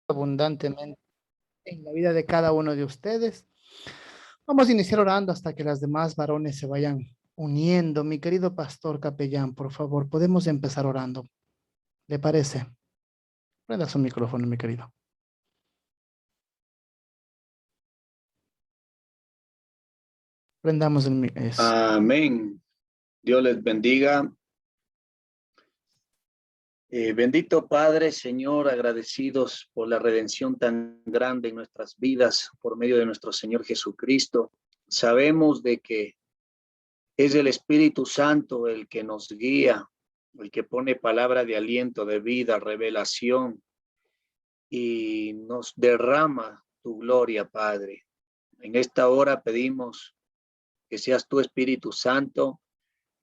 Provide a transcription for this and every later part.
abundantemente en la vida de cada uno de ustedes. Vamos a iniciar orando hasta que las demás varones se vayan uniendo. Mi querido pastor capellán, por favor, podemos empezar orando. ¿Le parece? Prenda su micrófono, mi querido. Prendamos el Amén. Dios les bendiga. Bendito Padre, Señor, agradecidos por la redención tan grande en nuestras vidas por medio de nuestro Señor Jesucristo. Sabemos de que es el Espíritu Santo el que nos guía, el que pone palabra de aliento, de vida, revelación y nos derrama tu gloria, Padre. En esta hora pedimos que seas tu Espíritu Santo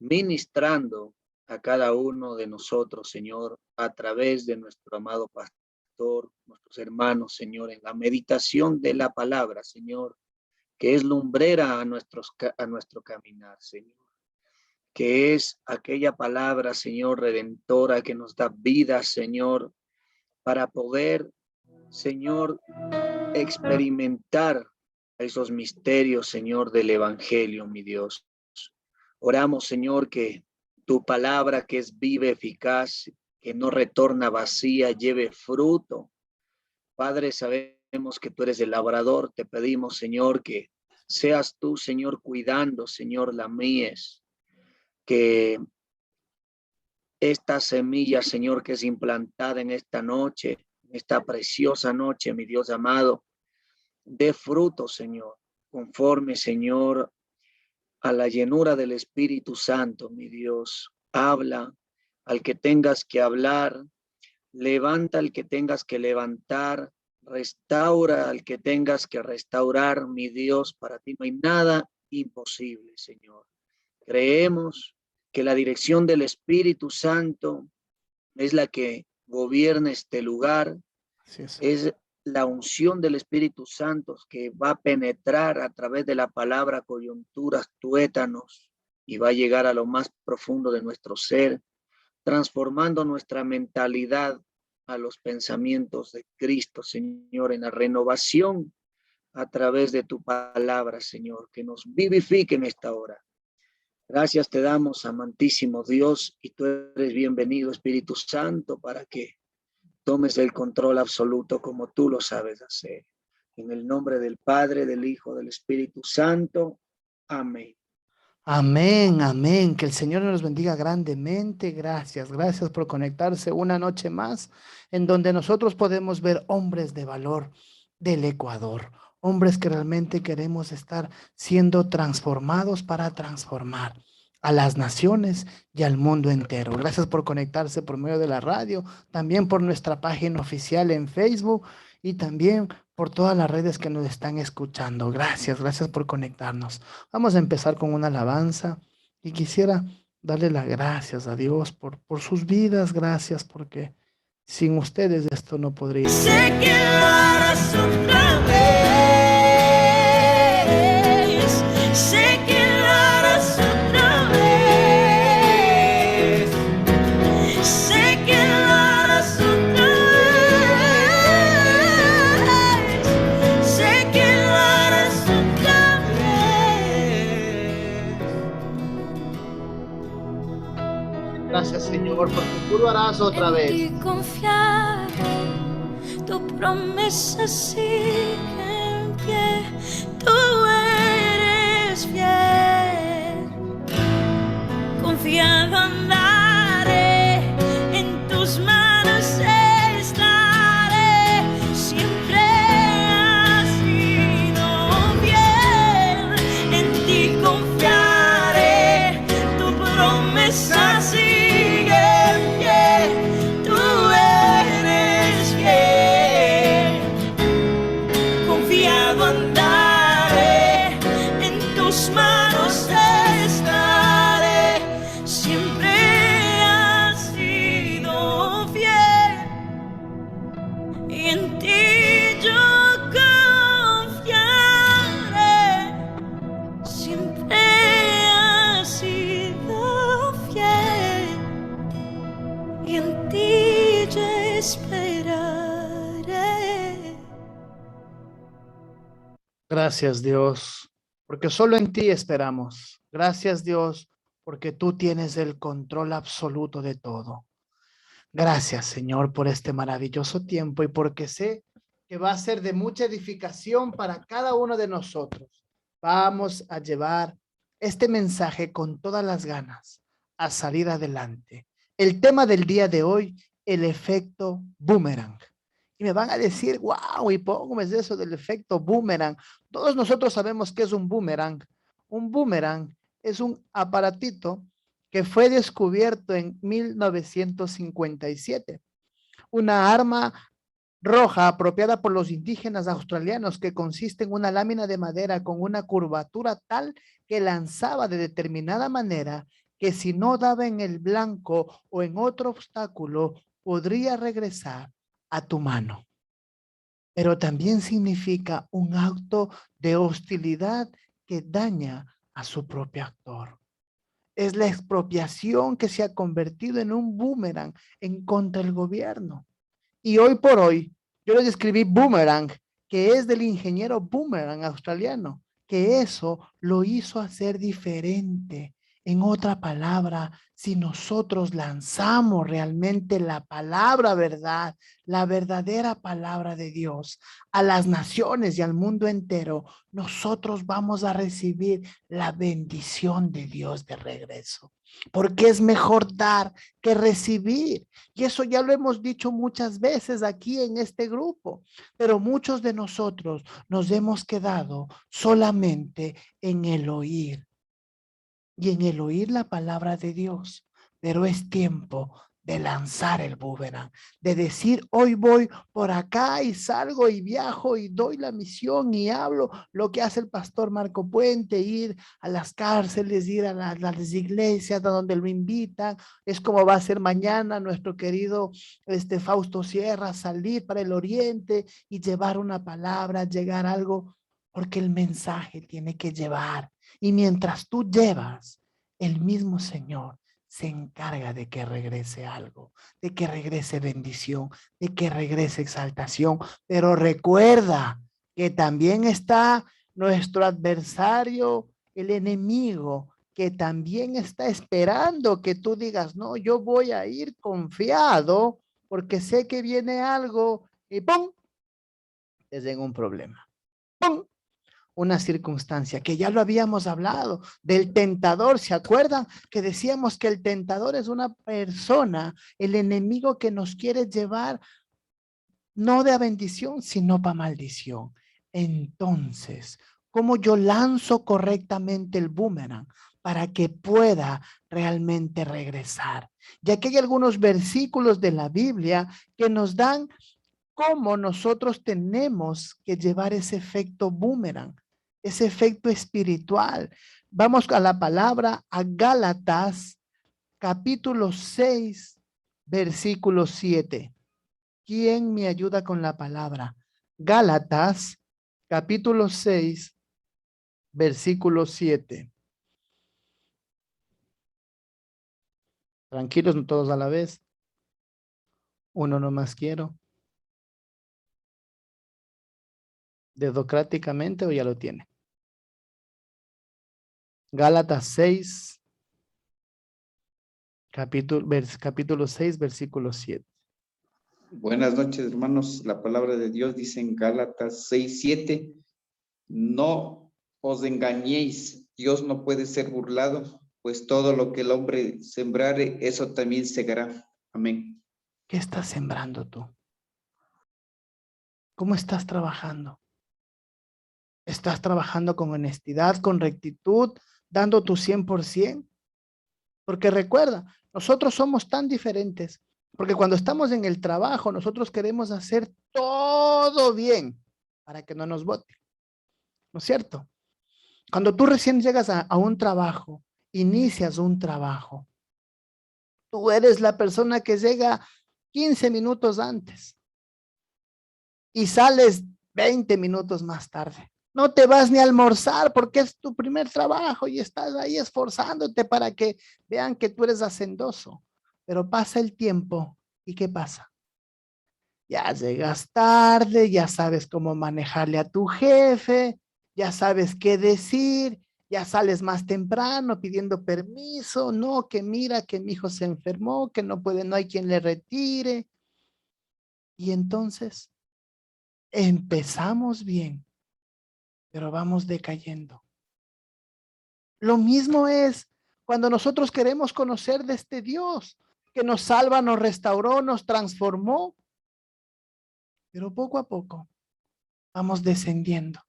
ministrando a cada uno de nosotros, Señor, a través de nuestro amado pastor, nuestros hermanos, Señor, en la meditación de la palabra, Señor, que es lumbrera a nuestro caminar, Señor, que es aquella palabra, Señor, redentora que nos da vida, Señor, para poder, Señor, experimentar esos misterios, Señor, del Evangelio, mi Dios. Oramos, Señor, que tu palabra que es viva, eficaz, que no retorna vacía, lleve fruto. Padre, sabemos que tú eres el labrador. Te pedimos, Señor, que seas tú, Señor, cuidando, Señor, la mies. Que esta semilla, Señor, que es implantada en esta noche, esta preciosa noche, mi Dios amado, dé fruto, Señor, conforme, Señor, a la llenura del Espíritu Santo, mi Dios. Habla al que tengas que hablar, levanta al que tengas que levantar, restaura al que tengas que restaurar, mi Dios. Para ti no hay nada imposible, Señor. Creemos que la dirección del Espíritu Santo es la que gobierna este lugar, es la unción del Espíritu Santo que va a penetrar a través de la palabra coyunturas, tuétanos, y va a llegar a lo más profundo de nuestro ser, transformando nuestra mentalidad a los pensamientos de Cristo, Señor, en la renovación a través de tu palabra, Señor, que nos vivifique en esta hora. Gracias te damos, amantísimo Dios, y tú eres bienvenido, Espíritu Santo, para que tomes el control absoluto como tú lo sabes hacer. En el nombre del Padre, del Hijo, del Espíritu Santo. Amén. Amén, amén. Que el Señor nos bendiga grandemente. Gracias, gracias por conectarse una noche más en donde nosotros podemos ver hombres de valor del Ecuador. Hombres que realmente queremos estar siendo transformados para transformar a las naciones y al mundo entero. Gracias por conectarse por medio de la radio, también por nuestra página oficial en Facebook y también por todas las redes que nos están escuchando. Gracias, gracias por conectarnos. Vamos a empezar con una alabanza y quisiera darle las gracias a Dios por sus vidas. Gracias porque sin ustedes esto no podría. Sé que lo harás otra vez. Sé que lo harás otra vez. Sé que lo harás otra vez. Sé que lo harás otra vez. Gracias, Señor, porque tú lo harás otra vez. En ti confiar, tu promesa sigue en pie. Tú eres fiel, confiado andaré, en tus manos estaré. Siempre has sido fiel, en ti confiaré, tu promesa sigue en pie. Tú eres fiel, confiado andaré, en tus manos estaré. Siempre Gracias, Dios, porque solo en ti esperamos. Gracias, Dios, porque tú tienes el control absoluto de todo. Gracias, Señor, por este maravilloso tiempo y porque sé que va a ser de mucha edificación para cada uno de nosotros. Vamos a llevar este mensaje con todas las ganas a salir adelante. El tema del día de hoy, el efecto boomerang. Y me van a decir, wow, ¿y cómo es eso del efecto boomerang? Todos nosotros sabemos qué es un boomerang. Un boomerang es un aparatito que fue descubierto en 1957. Una arma roja apropiada por los indígenas australianos que consiste en una lámina de madera con una curvatura tal que lanzaba de determinada manera que si no daba en el blanco o en otro obstáculo, podría regresar a tu mano. Pero también significa un acto de hostilidad que daña a su propio actor. Es la expropiación que se ha convertido en un boomerang en contra del gobierno. Y hoy por hoy, yo les escribí boomerang, que es del ingeniero boomerang australiano, que eso lo hizo hacer diferente. En otra palabra, si nosotros lanzamos realmente la palabra verdad, la verdadera palabra de Dios a las naciones y al mundo entero, nosotros vamos a recibir la bendición de Dios de regreso. Porque es mejor dar que recibir. Y eso ya lo hemos dicho muchas veces aquí en este grupo, pero muchos de nosotros nos hemos quedado solamente en el oír y en el oír la palabra de Dios, pero es tiempo de lanzar el boomerang, de decir hoy voy por acá y salgo y viajo y doy la misión y hablo lo que hace el pastor Marco Puente, ir a las cárceles, ir a las iglesias donde lo invitan. Es como va a ser mañana nuestro querido Fausto Sierra, salir para el oriente y llevar una palabra, llegar algo, porque el mensaje tiene que llevar. Y mientras tú llevas, el mismo Señor se encarga de que regrese algo, de que regrese bendición, de que regrese exaltación. Pero recuerda que también está nuestro adversario, el enemigo, que también está esperando que tú digas, no, yo voy a ir confiado porque sé que viene algo y ¡pum! Te llega un problema. ¡Pum! Una circunstancia que ya lo habíamos hablado del tentador. ¿Se acuerdan que decíamos que el tentador es una persona, el enemigo que nos quiere llevar no de bendición, sino para maldición? Entonces, ¿cómo yo lanzo correctamente el boomerang para que pueda realmente regresar? Ya que hay algunos versículos de la Biblia que nos dan cómo nosotros tenemos que llevar ese efecto boomerang, ese efecto espiritual. Vamos a la palabra, a Gálatas, capítulo 6, versículo 7. ¿Quién me ayuda con la palabra? Gálatas, capítulo 6, versículo 7. Tranquilos, no todos a la vez. Uno nomás quiero. Dedocráticamente o ya lo tiene. Gálatas 6, capítulo 6, versículo 7. Buenas noches, hermanos. La palabra de Dios dice en Gálatas 6:7, no os engañéis, Dios no puede ser burlado, pues todo lo que el hombre sembrare, eso también segará. Amén. ¿Qué estás sembrando tú? ¿Cómo estás trabajando? ¿Estás trabajando con honestidad, con rectitud, dando tu 100%? Porque recuerda, nosotros somos tan diferentes, porque cuando estamos en el trabajo, nosotros queremos hacer todo bien para que no nos voten, ¿no es cierto? Cuando tú recién llegas a un trabajo, inicias un trabajo, tú eres la persona que llega 15 minutos antes y sales 20 minutos más tarde. No te vas ni a almorzar porque es tu primer trabajo y estás ahí esforzándote para que vean que tú eres hacendoso. Pero pasa el tiempo y ¿qué pasa? Ya llegas tarde, ya sabes cómo manejarle a tu jefe ya sabes qué decir, ya sales más temprano pidiendo permiso, no, que mira que mi hijo se enfermó, que no puede, no hay quien le retire. Y entonces empezamos bien, pero vamos decayendo. Lo mismo es cuando nosotros queremos conocer de este Dios que nos salva, nos restauró, nos transformó, pero poco a poco vamos descendiendo.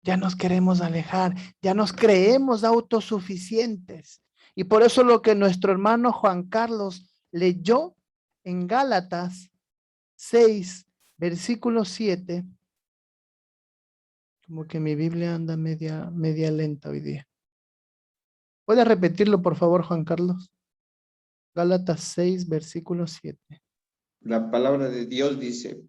Ya nos queremos alejar, ya nos creemos autosuficientes. Y por eso lo que nuestro hermano Juan Carlos leyó en Gálatas 6, versículo 7, como que mi Biblia anda media lenta hoy día. ¿Puede repetirlo, por favor, Juan Carlos? Gálatas 6, versículo 7. La palabra de Dios dice,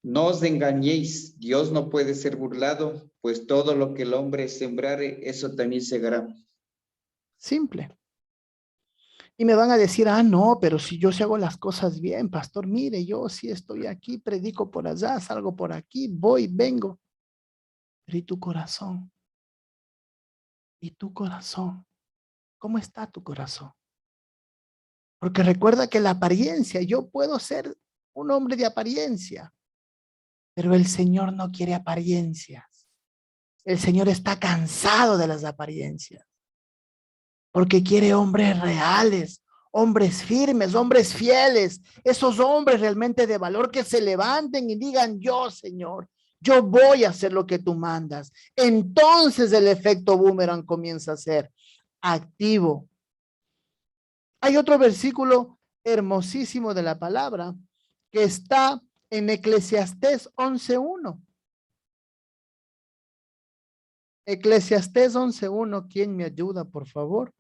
no os engañéis, Dios no puede ser burlado, pues todo lo que el hombre sembrare, eso también segará. Simple. Y me van a decir, no, pero si yo sí hago las cosas bien, pastor, mire, yo sí estoy aquí, predico por allá, salgo por aquí, voy, vengo. Pero ¿y tu corazón? ¿Y tu corazón? ¿Cómo está tu corazón? Porque recuerda que la apariencia, yo puedo ser un hombre de apariencia, pero el Señor no quiere apariencias. El Señor está cansado de las apariencias, porque quiere hombres reales, hombres firmes, hombres fieles, esos hombres realmente de valor que se levanten y digan, yo, Señor, yo voy a hacer lo que tú mandas. Entonces el efecto boomerang comienza a ser activo. Hay otro versículo hermosísimo de la palabra que está en Eclesiastés 11:1. Eclesiastés 11:1, ¿quién me ayuda, por favor?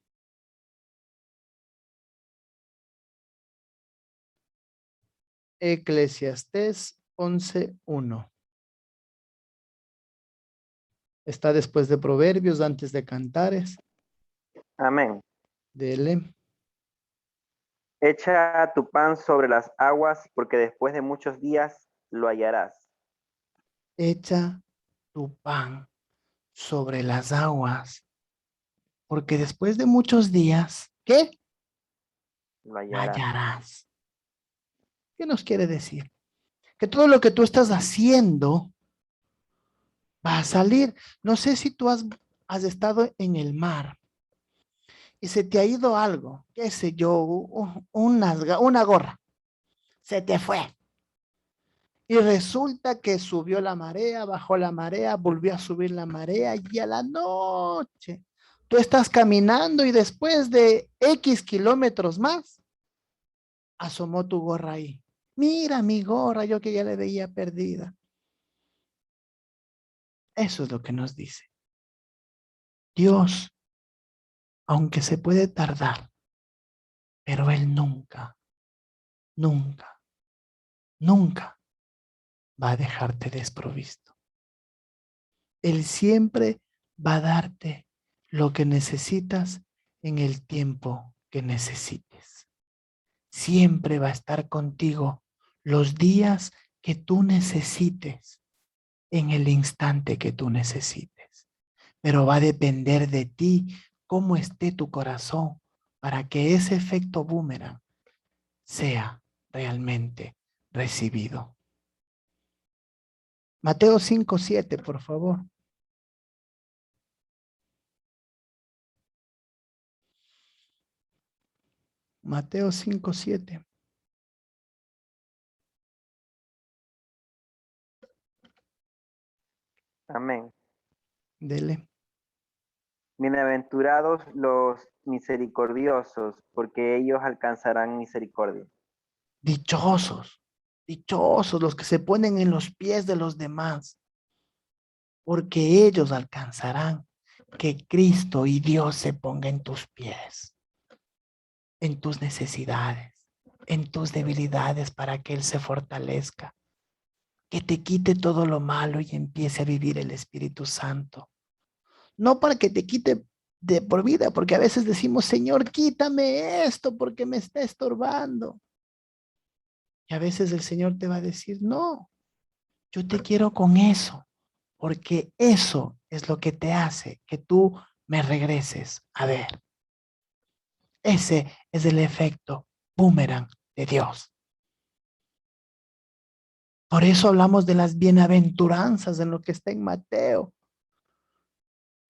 Eclesiastés 11:1. Está después de Proverbios, antes de Cantares. Amén. Dele. Echa tu pan sobre las aguas, porque después de muchos días lo hallarás. Echa tu pan sobre las aguas, porque después de muchos días, ¿qué? Lo hallarás. Hallarás. ¿Qué nos quiere decir? Que todo lo que tú estás haciendo va a salir. No sé si tú has estado en el mar y se te ha ido algo, qué sé yo, una gorra, se te fue. Y resulta que subió la marea, bajó la marea, volvió a subir la marea y a la noche tú estás caminando y después de X kilómetros más, asomó tu gorra ahí. Mira mi gorra, yo que ya la veía perdida. Eso es lo que nos dice. Dios, aunque se puede tardar, pero Él nunca, nunca, nunca va a dejarte desprovisto. Él siempre va a darte lo que necesitas en el tiempo que necesites. Siempre va a estar contigo los días que tú necesites, en el instante que tú necesites. Pero va a depender de ti cómo esté tu corazón para que ese efecto boomerang sea realmente recibido. Mateo 5:7, por favor. Mateo 5:7. Amén. Dele. Bienaventurados los misericordiosos, porque ellos alcanzarán misericordia. Dichosos, dichosos los que se ponen en los pies de los demás, porque ellos alcanzarán que Cristo y Dios se ponga en tus pies, en tus necesidades, en tus debilidades, para que Él se fortalezca, que te quite todo lo malo y empiece a vivir el Espíritu Santo. No para que te quite de por vida, porque a veces decimos, Señor, quítame esto porque me está estorbando. Y a veces el Señor te va a decir, no, yo te quiero con eso, porque eso es lo que te hace que tú me regreses a ver. Ese es el efecto boomerang de Dios. Por eso hablamos de las bienaventuranzas en lo que está en Mateo.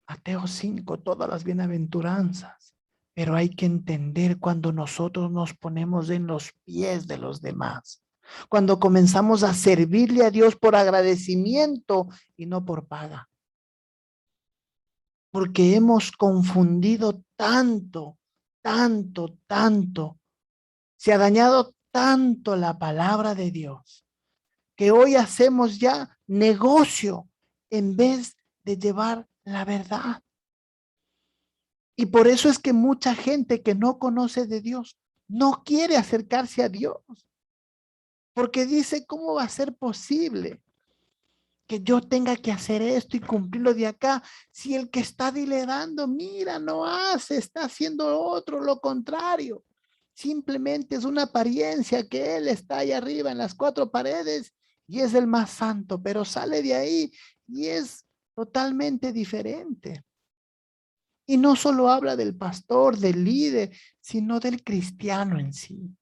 Mateo 5, todas las bienaventuranzas. Pero hay que entender cuando nosotros nos ponemos en los pies de los demás. Cuando comenzamos a servirle a Dios por agradecimiento y no por paga. Porque hemos confundido tanto, tanto, tanto. Se ha dañado tanto la palabra de Dios que hoy hacemos ya negocio en vez de llevar la verdad. Y por eso es que mucha gente que no conoce de Dios no quiere acercarse a Dios. Porque dice, ¿cómo va a ser posible que yo tenga que hacer esto y cumplirlo de acá? Si el que está diledando, mira, no hace, está haciendo otro lo contrario. Simplemente es una apariencia que él está ahí arriba en las cuatro paredes y es el más santo, pero sale de ahí y es totalmente diferente. Y no solo habla del pastor, del líder, sino del cristiano en sí.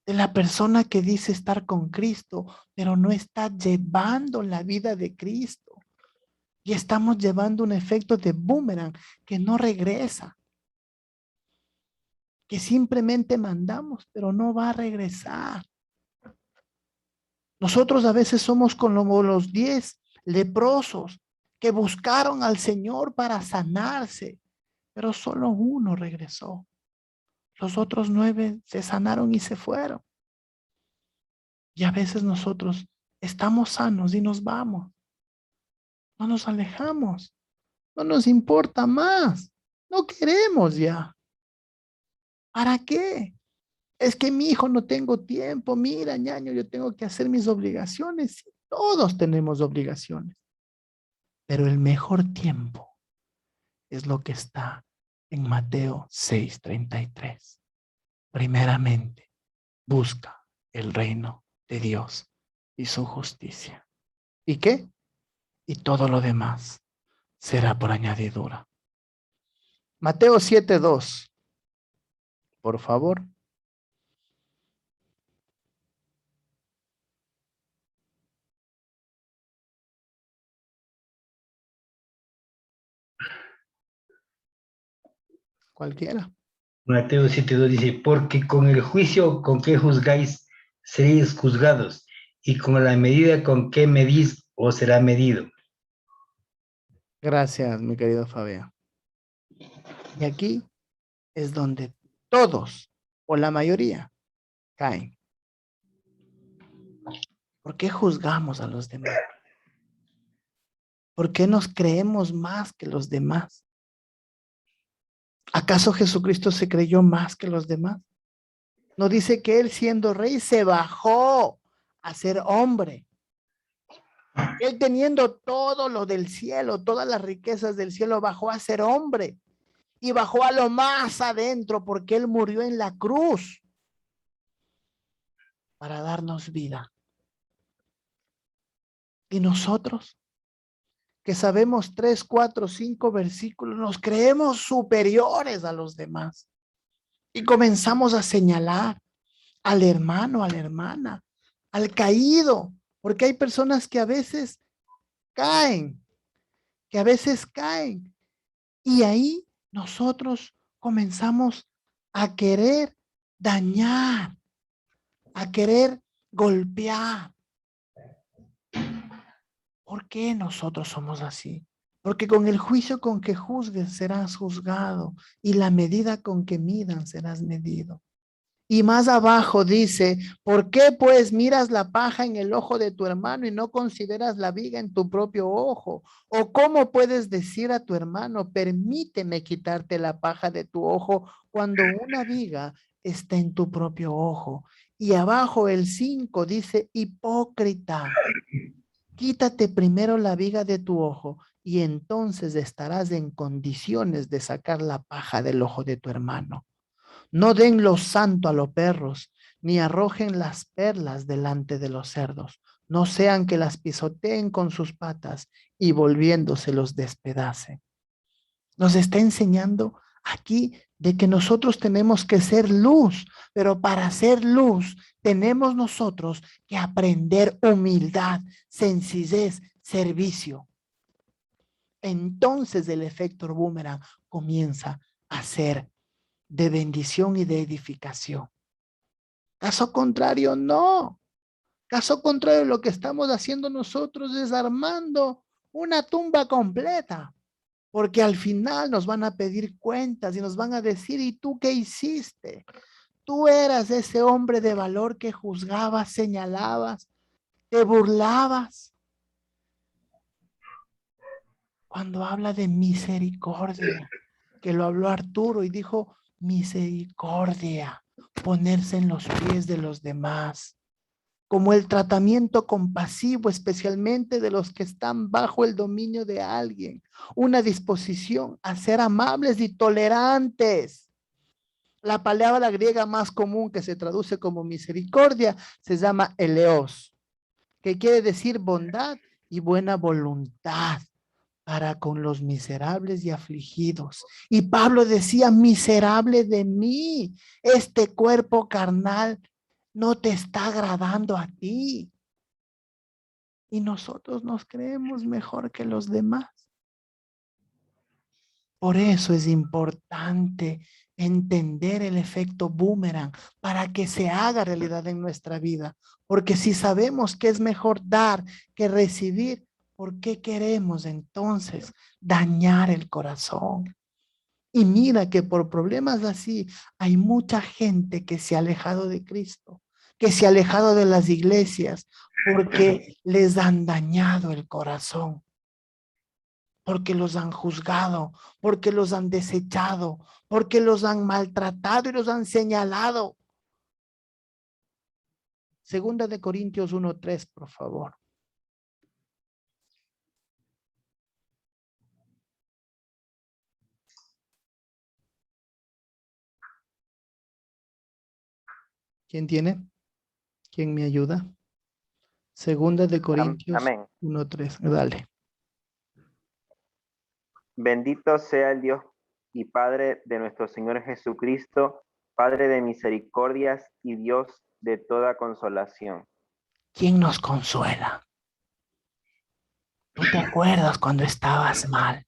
De la persona que dice estar con Cristo, pero no está llevando la vida de Cristo. Y estamos llevando un efecto de boomerang que no regresa. Que simplemente mandamos, pero no va a regresar. Nosotros a veces somos como los 10 leprosos que buscaron al Señor para sanarse, pero solo uno regresó. Los otros 9 se sanaron y se fueron. Y a veces nosotros estamos sanos y nos vamos. No nos alejamos. No nos importa más. No queremos ya. ¿Para qué? Es que mi hijo no tengo tiempo. Mira, ñaño, yo tengo que hacer mis obligaciones. Sí, todos tenemos obligaciones. Pero el mejor tiempo es lo que está en Mateo 6:33. Primeramente, busca el reino de Dios y su justicia. ¿Y qué? Y todo lo demás será por añadidura. Mateo 7:2. Por favor. Cualquiera. Mateo 7:2 dice, porque con el juicio con que juzgáis, seréis juzgados, y con la medida con que medís, os será medido. Gracias, mi querido Fabián. Y aquí es donde todos, o la mayoría, caen. ¿Por qué juzgamos a los demás? ¿Por qué nos creemos más que los demás? ¿Acaso Jesucristo se creyó más que los demás? No dice que él siendo rey se bajó a ser hombre. Él teniendo todo lo del cielo, todas las riquezas del cielo, bajó a ser hombre. Y bajó a lo más adentro porque él murió en la cruz para darnos vida. Y nosotros, que sabemos 3, 4, 5 versículos, nos creemos superiores a los demás. Y comenzamos a señalar al hermano, a la hermana, al caído, porque hay personas que a veces caen, y ahí nosotros comenzamos a querer dañar, a querer golpear. ¿Por qué nosotros somos así? Porque con el juicio con que juzgues serás juzgado, y la medida con que midan serás medido. Y más abajo dice, ¿por qué pues miras la paja en el ojo de tu hermano y no consideras la viga en tu propio ojo? ¿O cómo puedes decir a tu hermano, permíteme quitarte la paja de tu ojo cuando una viga está en tu propio ojo? Y abajo el 5 dice, hipócrita, quítate primero la viga de tu ojo y entonces estarás en condiciones de sacar la paja del ojo de tu hermano. No den lo santo a los perros, ni arrojen las perlas delante de los cerdos, no sean que las pisoteen con sus patas y volviéndose los despedacen. Nos está enseñando aquí de que nosotros tenemos que ser luz, pero para ser luz tenemos nosotros que aprender humildad, sencillez, servicio. Entonces el efecto boomerang comienza a ser de bendición y de edificación. Caso contrario, no. Caso contrario, lo que estamos haciendo nosotros es armando una tumba completa. Porque al final nos van a pedir cuentas y nos van a decir, ¿y tú qué hiciste? Tú eras ese hombre de valor que juzgabas, señalabas, te burlabas. Cuando habla de misericordia, que lo habló Arturo y dijo, misericordia, ponerse en los pies de los demás, como el tratamiento compasivo, especialmente de los que están bajo el dominio de alguien, una disposición a ser amables y tolerantes. La palabra griega más común que se traduce como misericordia se llama eleos, que quiere decir bondad y buena voluntad para con los miserables y afligidos. Y Pablo decía, miserable de mí, este cuerpo carnal no te está agradando a ti. Y nosotros nos creemos mejor que los demás. Por eso es importante entender el efecto boomerang para que se haga realidad en nuestra vida. Porque si sabemos que es mejor dar que recibir, ¿por qué queremos entonces dañar el corazón? Y mira que por problemas así hay mucha gente que se ha alejado de Cristo, que se ha alejado de las iglesias porque les han dañado el corazón, porque los han juzgado, porque los han desechado, porque los han maltratado y los han señalado. Segunda de Corintios 1:3, por favor. ¿Quién tiene? ¿Quién me ayuda? Segunda de Corintios Amén. 1:3. Dale. Bendito sea el Dios y Padre de nuestro Señor Jesucristo, Padre de misericordias y Dios de toda consolación. ¿Quién nos consuela? ¿Tú te acuerdas cuando estabas mal?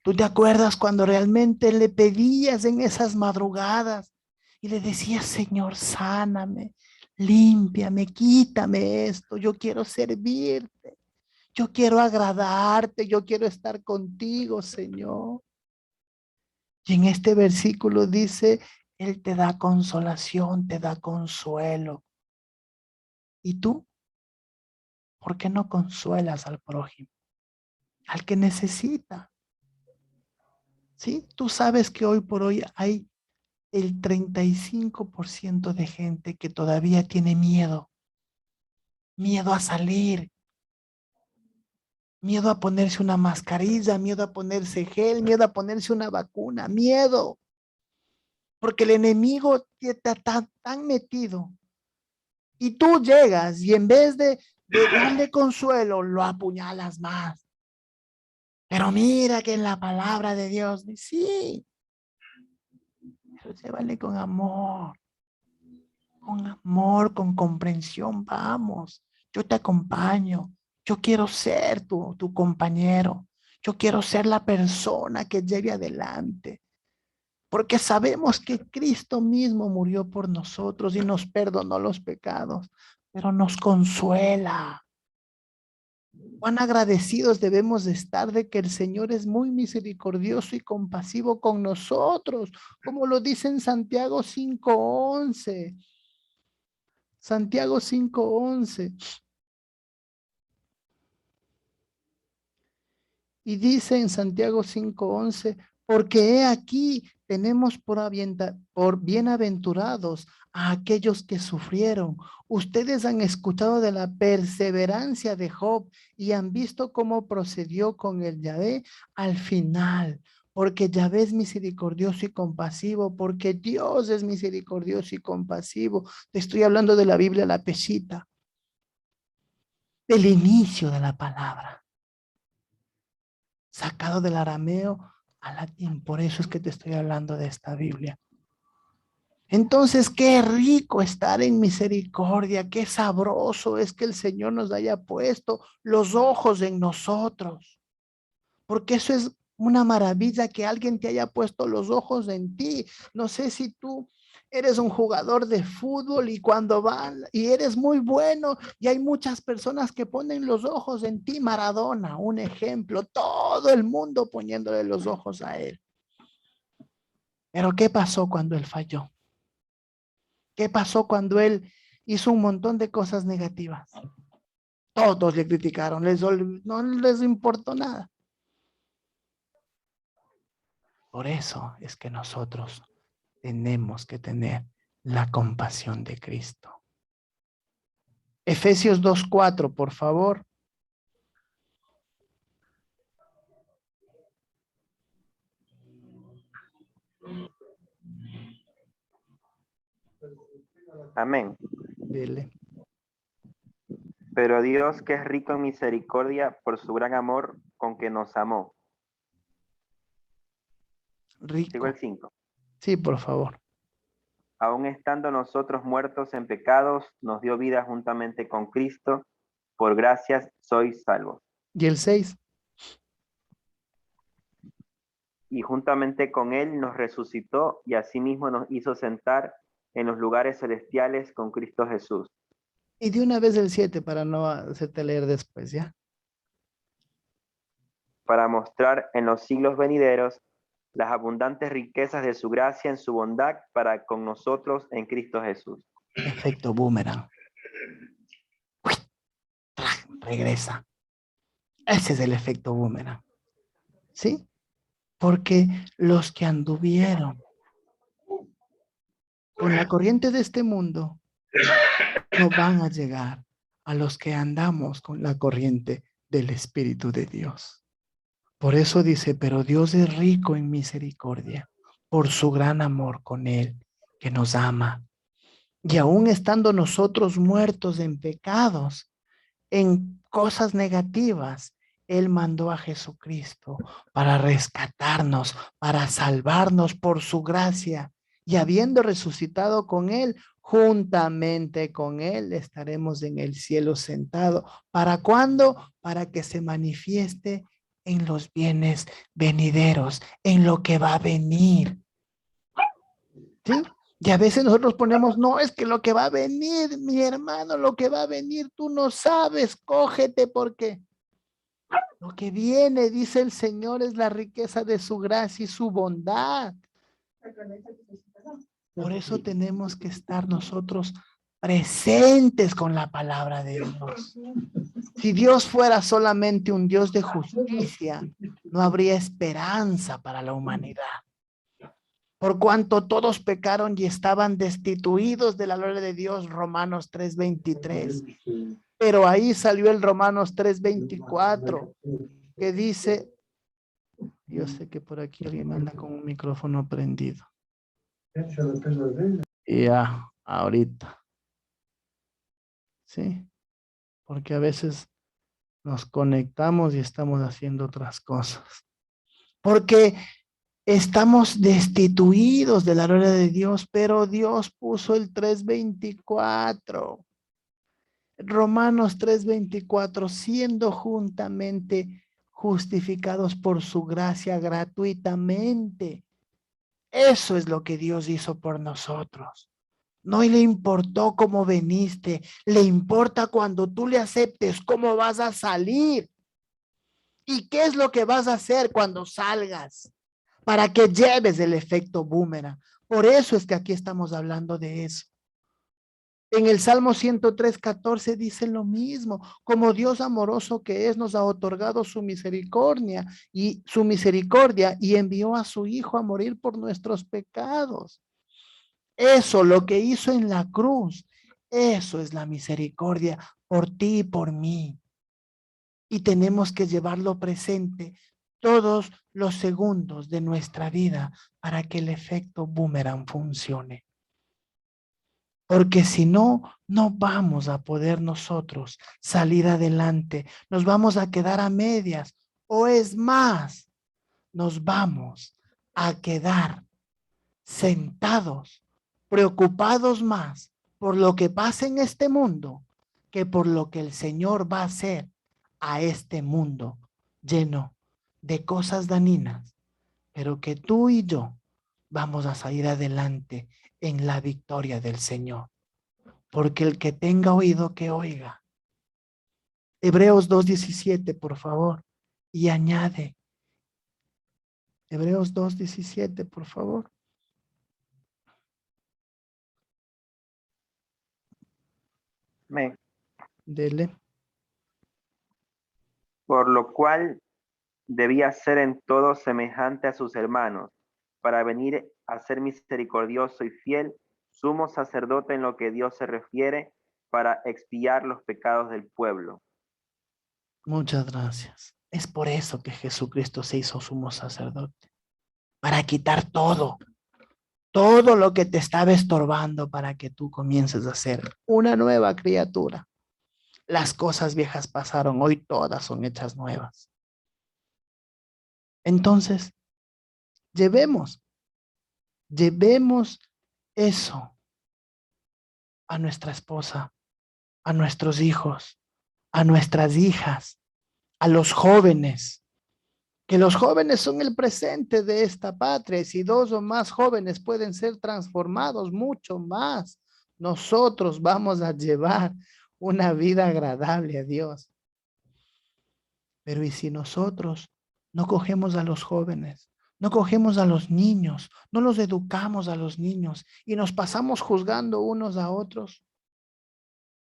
¿Tú te acuerdas cuando realmente le pedías en esas madrugadas y le decías, Señor, sáname, límpiame, quítame esto, yo quiero servirte, yo quiero agradarte, yo quiero estar contigo, Señor? Y en este versículo dice, Él te da consolación, te da consuelo. ¿Y tú? ¿Por qué no consuelas al prójimo? Al que necesita. ¿Sí? Tú sabes que hoy por hoy hay el 35% de gente que todavía tiene miedo. Miedo a salir. Miedo a ponerse una mascarilla, miedo a ponerse gel, miedo a ponerse una vacuna. Miedo. Porque el enemigo está tan metido. Y tú llegas y en vez de darle consuelo, lo apuñalas más. Pero mira que en la palabra de Dios, sí, pero llévale con amor, con comprensión, vamos. Yo te acompaño, yo quiero ser tu compañero, yo quiero ser la persona que lleve adelante. Porque sabemos que Cristo mismo murió por nosotros y nos perdonó los pecados, pero nos consuela. Cuán agradecidos debemos de estar de que el Señor es muy misericordioso y compasivo con nosotros, como lo dice en Santiago 5:11. Santiago 5:11. Y dice en Santiago 5:11, porque he aquí tenemos por bienaventurados a aquellos que sufrieron. Ustedes han escuchado de la perseverancia de Job y han visto cómo procedió con el Yahvé al final, porque Yahvé es misericordioso y compasivo, porque Dios es misericordioso y compasivo. Te estoy hablando de la Biblia, la Peshitta, del inicio de la palabra, sacado del arameo al latín. Por eso es que te estoy hablando de esta Biblia. Entonces, qué rico estar en misericordia, qué sabroso es que el Señor nos haya puesto los ojos en nosotros, porque eso es una maravilla, que alguien te haya puesto los ojos en ti. No sé si tú eres un jugador de fútbol y cuando van y eres muy bueno y hay muchas personas que ponen los ojos en ti. Maradona, un ejemplo, todo el mundo poniéndole los ojos a él. Pero ¿qué pasó cuando él falló? ¿Qué pasó cuando él hizo un montón de cosas negativas? Todos le criticaron, no les importó nada. Por eso es que nosotros tenemos que tener la compasión de Cristo. Efesios 2:4, por favor. Amén. Dele. Pero Dios, que es rico en misericordia, por su gran amor con que nos amó. Sigo Rico. el 5. Sí, por favor. Aun estando nosotros muertos en pecados, nos dio vida juntamente con Cristo. Por gracias sois salvos. Y el 6. Y juntamente con Él nos resucitó y asimismo nos hizo sentar en los lugares celestiales con Cristo Jesús. Y de una vez el 7 para no hacerte leer después, ¿ya? Para mostrar en los siglos venideros las abundantes riquezas de su gracia en su bondad para con nosotros en Cristo Jesús. Efecto boomerang. Uy, regresa. Ese es el efecto boomerang. ¿Sí? Porque los que anduvieron con la corriente de este mundo no van a llegar a los que andamos con la corriente del Espíritu de Dios. Por eso dice, pero Dios es rico en misericordia por su gran amor con Él, que nos ama. Y aún estando nosotros muertos en pecados, en cosas negativas, Él mandó a Jesucristo para rescatarnos, para salvarnos por su gracia. Y habiendo resucitado con Él, juntamente con Él estaremos en el cielo sentado. ¿Para cuándo? Para que se manifieste en los bienes venideros, en lo que va a venir. ¿Sí? Y a veces nosotros ponemos, no, es que lo que va a venir, mi hermano, lo que va a venir, tú no sabes, cógete, porque lo que viene, dice el Señor, es la riqueza de su gracia y su bondad. Por eso tenemos que estar nosotros presentes con la palabra de Dios. Si Dios fuera solamente un Dios de justicia, no habría esperanza para la humanidad. Por cuanto todos pecaron y estaban destituidos de la gloria de Dios, Romanos 3:23. Pero ahí salió el Romanos 3:24, que dice, yo sé que por aquí alguien anda con un micrófono prendido. Ya, ahorita. Sí, porque a veces nos conectamos y estamos haciendo otras cosas. Porque estamos destituidos de la gloria de Dios, pero Dios puso el 3:24. Romanos 3:24, siendo juntamente justificados por su gracia gratuitamente. Eso es lo que Dios hizo por nosotros. No le importó cómo veniste, le importa cuando tú le aceptes cómo vas a salir. ¿Y qué es lo que vas a hacer cuando salgas? Para que lleves el efecto boomerang. Por eso es que aquí estamos hablando de eso. En el Salmo 103:14 dice lo mismo, como Dios amoroso que es, nos ha otorgado su misericordia y envió a su Hijo a morir por nuestros pecados. Eso, lo que hizo en la cruz, eso es la misericordia por ti y por mí. Y tenemos que llevarlo presente todos los segundos de nuestra vida para que el efecto boomerang funcione. Porque si no, no vamos a poder nosotros salir adelante. Nos vamos a quedar a medias. O es más, nos vamos a quedar sentados, preocupados más por lo que pasa en este mundo que por lo que el Señor va a hacer a este mundo lleno de cosas dañinas, pero que tú y yo vamos a salir adelante en la victoria del Señor. Porque el que tenga oído, que oiga. Hebreos 2:17, por favor, y añade. Hebreos 2:17, por favor. Amén. Dele. Por lo cual debía ser en todo semejante a sus hermanos, para venir a ser misericordioso y fiel, sumo sacerdote en lo que Dios se refiere, para expiar los pecados del pueblo. Muchas gracias. Es por eso que Jesucristo se hizo sumo sacerdote. Para quitar todo lo que te estaba estorbando para que tú comiences a ser una nueva criatura. Las cosas viejas pasaron, hoy todas son hechas nuevas. Entonces, llevemos eso a nuestra esposa, a nuestros hijos, a nuestras hijas, a los jóvenes, que los jóvenes son el presente de esta patria. Y si 2 o más jóvenes pueden ser transformados, mucho más nosotros vamos a llevar una vida agradable a Dios. Pero ¿y si nosotros no cogemos a los jóvenes, no cogemos a los niños, no los educamos a los niños y nos pasamos juzgando unos a otros?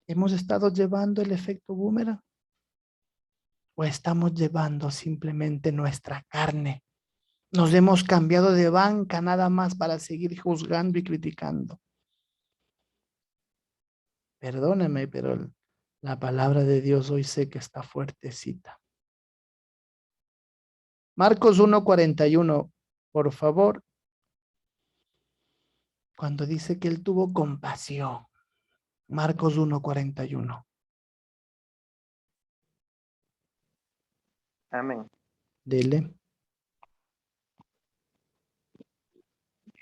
¿Hemos estado llevando el efecto boomerang? ¿O estamos llevando simplemente nuestra carne? Nos hemos cambiado de banca nada más para seguir juzgando y criticando. Perdóname, pero la palabra de Dios hoy sé que está fuertecita. Marcos 1:41, por favor. Cuando dice que él tuvo compasión. Marcos 1:41. Amén. Dele.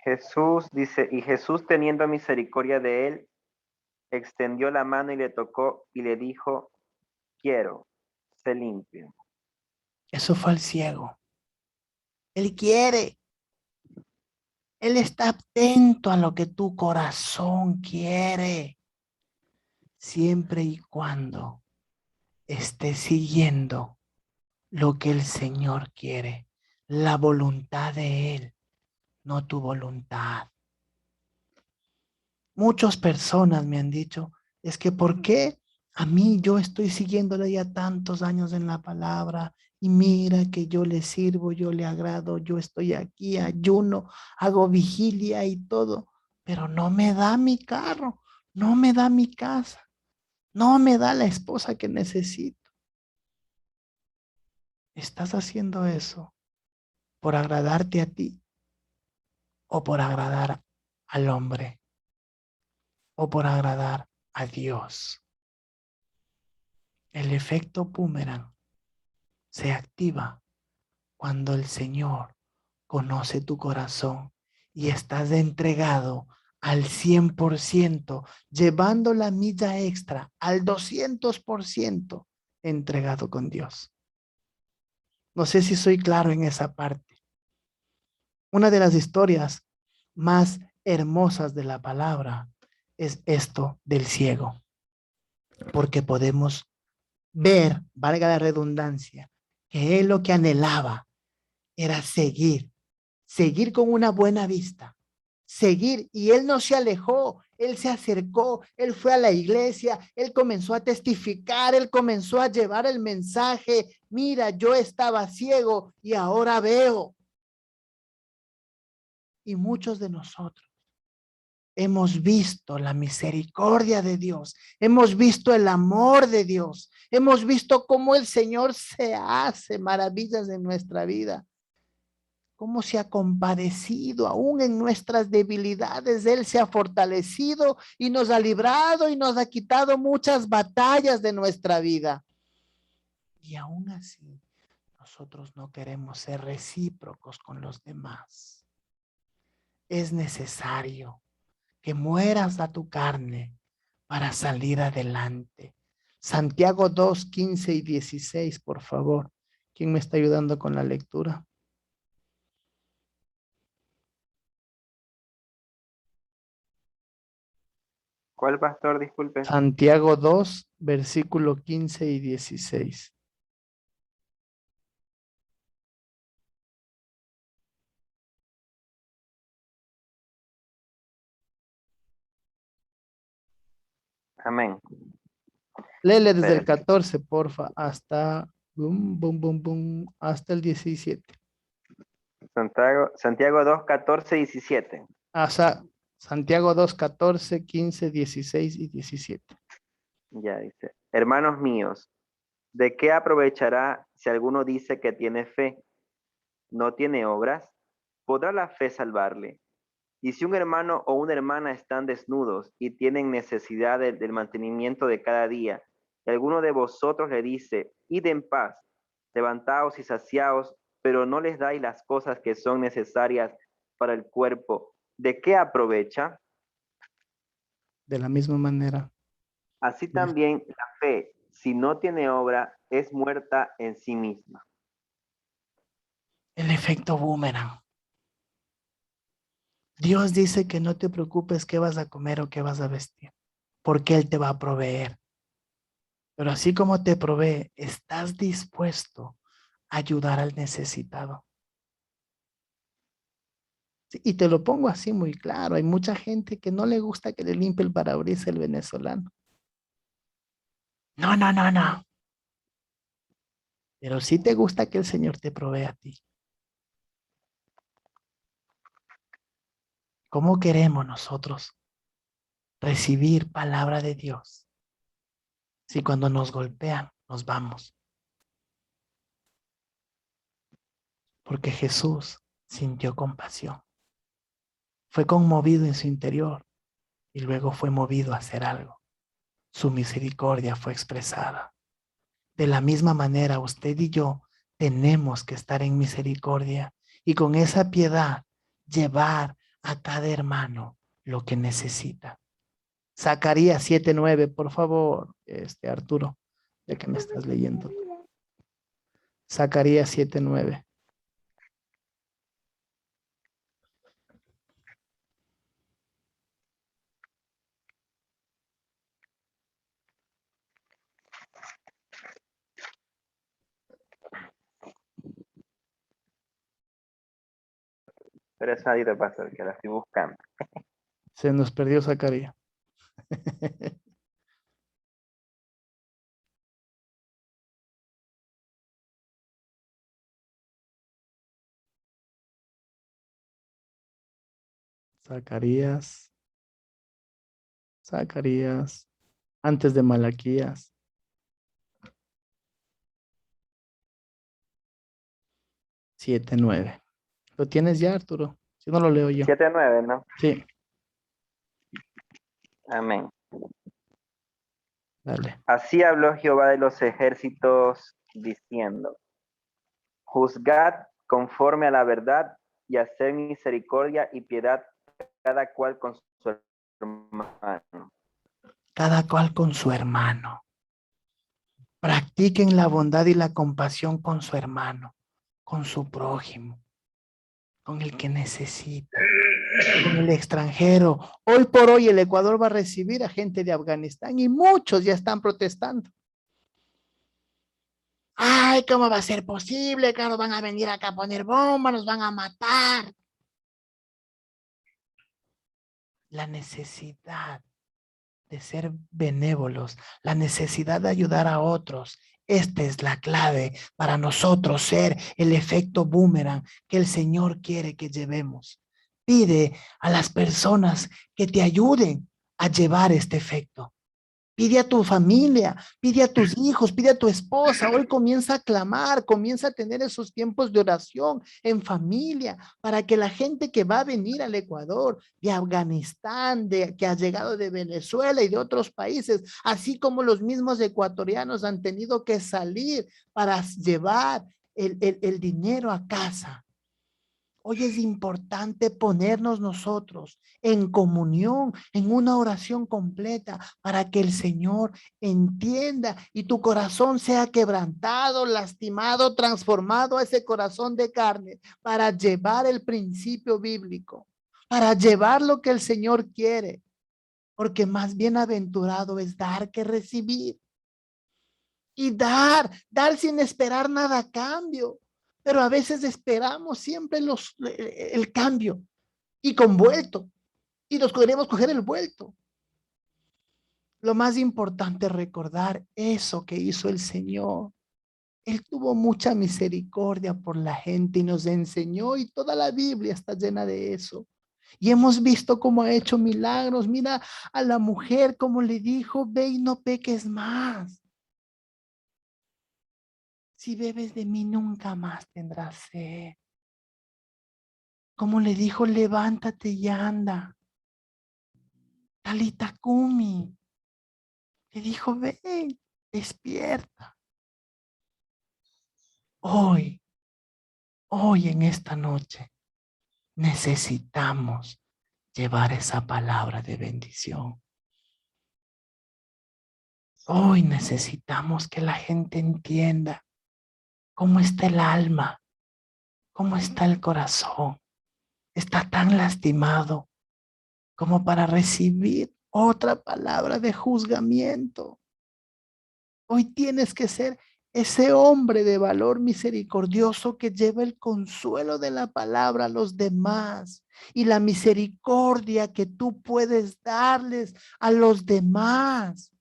Jesús dice, y Jesús teniendo misericordia de él, extendió la mano y le tocó y le dijo, quiero, sé limpio. Eso fue al ciego. Él quiere. Él está atento a lo que tu corazón quiere. Siempre y cuando esté siguiendo lo que el Señor quiere. La voluntad de Él, no tu voluntad. Muchas personas me han dicho, es que ¿por qué a mí yo estoy siguiéndole ya tantos años en la palabra? Y mira que yo le sirvo, yo le agrado, yo estoy aquí, ayuno, hago vigilia y todo, pero no me da mi carro, no me da mi casa, no me da la esposa que necesito. ¿Estás haciendo eso por agradarte a ti o por agradar al hombre o por agradar a Dios? El efecto boomerang se activa cuando el Señor conoce tu corazón y estás entregado al 100%, llevando la milla extra al 200% entregado con Dios. No sé si soy claro en esa parte. Una de las historias más hermosas de la palabra es esto del ciego, porque podemos ver, valga la redundancia, que él lo que anhelaba era seguir con una buena vista, seguir, y él no se alejó, él se acercó, él fue a la iglesia, él comenzó a testificar, él comenzó a llevar el mensaje, mira, yo estaba ciego y ahora veo. Y muchos de nosotros hemos visto la misericordia de Dios, hemos visto el amor de Dios, Hemos visto cómo el Señor se hace maravillas en nuestra vida. Cómo se ha compadecido aún en nuestras debilidades. Él se ha fortalecido y nos ha librado y nos ha quitado muchas batallas de nuestra vida. Y aún así, nosotros no queremos ser recíprocos con los demás. Es necesario que mueras a tu carne para salir adelante. Santiago 2, 15 y 16, por favor. ¿Quién me está ayudando con la lectura? ¿Cuál pastor? Disculpe. Santiago 2, versículo 15 y 16. Amén. Léele desde el Espérese. 14, porfa, hasta hasta el 17. Santiago 2, 14, 17. Santiago 2, 14, 15, 16 y 17. Ya dice, hermanos míos, ¿de qué aprovechará si alguno dice que tiene fe? ¿No tiene obras? ¿Podrá la fe salvarle? Y si un hermano o una hermana están desnudos y tienen necesidad del mantenimiento de cada día, y alguno de vosotros le dice, id en paz, levantaos y saciaos, pero no les dais las cosas que son necesarias para el cuerpo, ¿de qué aprovecha? De la misma manera. Así también la fe, si no tiene obra, es muerta en sí misma. El efecto boomerang. Dios dice que no te preocupes qué vas a comer o qué vas a vestir, porque Él te va a proveer. Pero así como te provee, ¿estás dispuesto a ayudar al necesitado? Sí, y te lo pongo así muy claro. Hay mucha gente que no le gusta que le limpie el parabrisas el venezolano. No, no, no, no. Pero sí te gusta que el Señor te provee a ti. ¿Cómo queremos nosotros recibir palabra de Dios si cuando nos golpean nos vamos? Porque Jesús sintió compasión. Fue conmovido en su interior y luego fue movido a hacer algo. Su misericordia fue expresada. De la misma manera, usted y yo tenemos que estar en misericordia y con esa piedad llevar a cada hermano lo que necesita. Zacarías 7:9, por favor, Arturo, ya que me estás leyendo. Zacarías 7:9. Pero es ahí de pastor, que la estoy buscando. Se nos perdió Zacarías. Zacarías, antes de Malaquías. Siete, 9. ¿Lo tienes ya, Arturo? Si no lo leo yo. 7:9, ¿no? Sí, Amén. dale. Así habló Jehová de los ejércitos, diciendo, juzgad conforme a la verdad y hacer misericordia y piedad cada cual con su hermano. Cada cual con su hermano. Practiquen la bondad y la compasión con su hermano, con su prójimo, con el que necesita, con el extranjero. Hoy por hoy el Ecuador va a recibir a gente de Afganistán y muchos ya están protestando. Ay, ¿cómo va a ser posible? Claro, van a venir acá a poner bombas, nos van a matar. La necesidad de ser benévolos, la necesidad de ayudar a otros. Esta es la clave para nosotros ser el efecto boomerang que el Señor quiere que llevemos. Pide a las personas que te ayuden a llevar este efecto. Pide a tu familia, pide a tus hijos, pide a tu esposa. Hoy comienza a clamar, comienza a tener esos tiempos de oración en familia para que la gente que va a venir al Ecuador, de Afganistán, que ha llegado de Venezuela y de otros países, así como los mismos ecuatorianos han tenido que salir para llevar el dinero a casa. Hoy es importante ponernos nosotros en comunión, en una oración completa para que el Señor entienda y tu corazón sea quebrantado, lastimado, transformado a ese corazón de carne para llevar el principio bíblico, para llevar lo que el Señor quiere, porque más bienaventurado es dar que recibir. Y dar sin esperar nada a cambio. Pero a veces esperamos siempre el cambio y con vuelto. Y nos queremos coger el vuelto. Lo más importante es recordar eso que hizo el Señor. Él tuvo mucha misericordia por la gente y nos enseñó, y toda la Biblia está llena de eso. Y hemos visto cómo ha hecho milagros. Mira a la mujer como le dijo, ve y no peques más. Si bebes de mí, nunca más tendrás sed. Como le dijo, levántate y anda. Talita Kumi. Le dijo, ven, despierta. Hoy en esta noche, necesitamos llevar esa palabra de bendición. Hoy necesitamos que la gente entienda cómo está el alma, cómo está el corazón. Está tan lastimado como para recibir otra palabra de juzgamiento. Hoy tienes que ser ese hombre de valor misericordioso que lleva el consuelo de la palabra a los demás y la misericordia que tú puedes darles a los demás.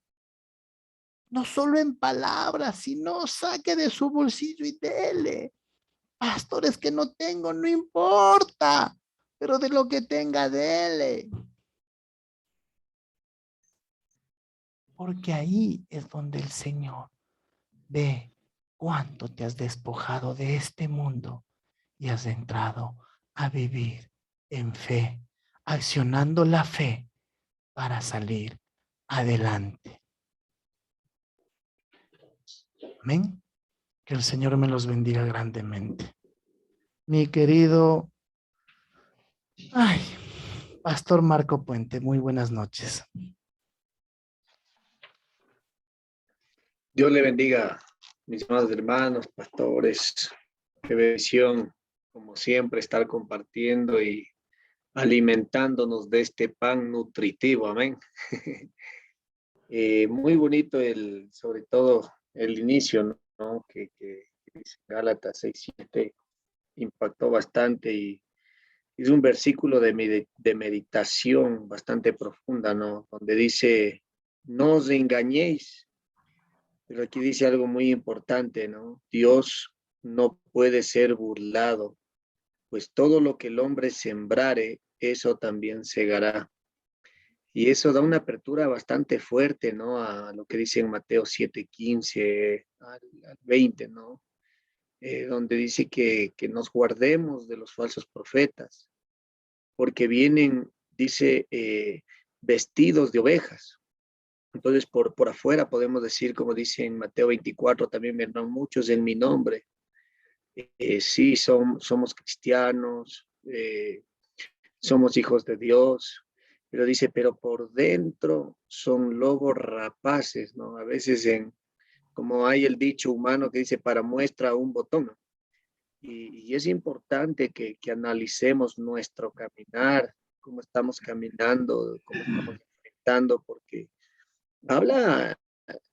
No solo en palabras, sino saque de su bolsillo y dele. Pastores, que no tengo, no importa, pero de lo que tenga, dele. Porque ahí es donde el Señor ve cuánto te has despojado de este mundo y has entrado a vivir en fe, accionando la fe para salir adelante. Amén. Que el Señor me los bendiga grandemente. Mi querido Pastor Marco Puente, muy buenas noches. Dios le bendiga, mis amados hermanos, pastores. Qué bendición, como siempre, estar compartiendo y alimentándonos de este pan nutritivo. Amén. Muy bonito sobre todo el inicio, ¿no? Que dice Gálatas 6:7, impactó bastante, y es un versículo de meditación bastante profunda, ¿no? Donde dice, no os engañéis. Pero aquí dice algo muy importante, ¿no? Dios no puede ser burlado, pues todo lo que el hombre sembrare, eso también segará. Y eso da una apertura bastante fuerte, ¿no? A lo que dice en Mateo 7:15 al 20, ¿no? Donde dice que nos guardemos de los falsos profetas, porque vienen, dice, vestidos de ovejas. Entonces, por afuera podemos decir, como dice en Mateo 24, también vendrán muchos en mi nombre. Sí, somos cristianos, somos hijos de Dios, pero dice, pero por dentro son lobos rapaces, ¿no? A veces como hay el dicho humano que dice, para muestra un botón. Y es importante que analicemos nuestro caminar, cómo estamos caminando, cómo estamos enfrentando, porque habla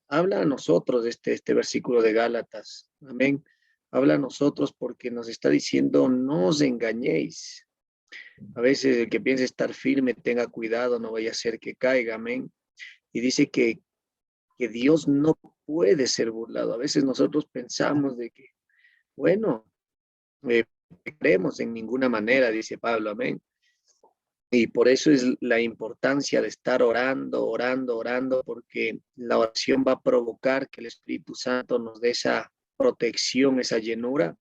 a nosotros este versículo de Gálatas. Amén. Habla a nosotros porque nos está diciendo, no os engañéis. A veces el que piense estar firme, tenga cuidado, no vaya a ser que caiga. Amén. Y dice que Dios no puede ser burlado. A veces nosotros pensamos de que, bueno, creemos en ninguna manera, dice Pablo. Amén. Y por eso es la importancia de estar orando, orando, orando, porque la oración va a provocar que el Espíritu Santo nos dé esa protección, esa llenura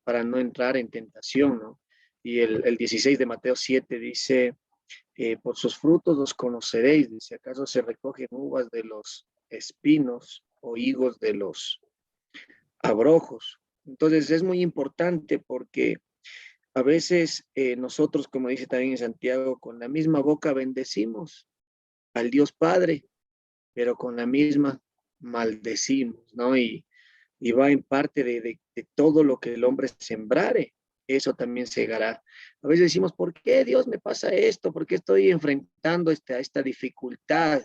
para no entrar en tentación, ¿no? Y el 16 de Mateo 7 dice, por sus frutos los conoceréis, dice, ¿acaso se recogen uvas de los espinos o higos de los abrojos? Entonces es muy importante porque a veces nosotros, como dice también en Santiago, con la misma boca bendecimos al Dios Padre, pero con la misma maldecimos, ¿no? Y va en parte de todo lo que el hombre sembrare, eso también segará. A veces decimos, ¿por qué Dios me pasa esto? ¿Por qué estoy enfrentando esta dificultad?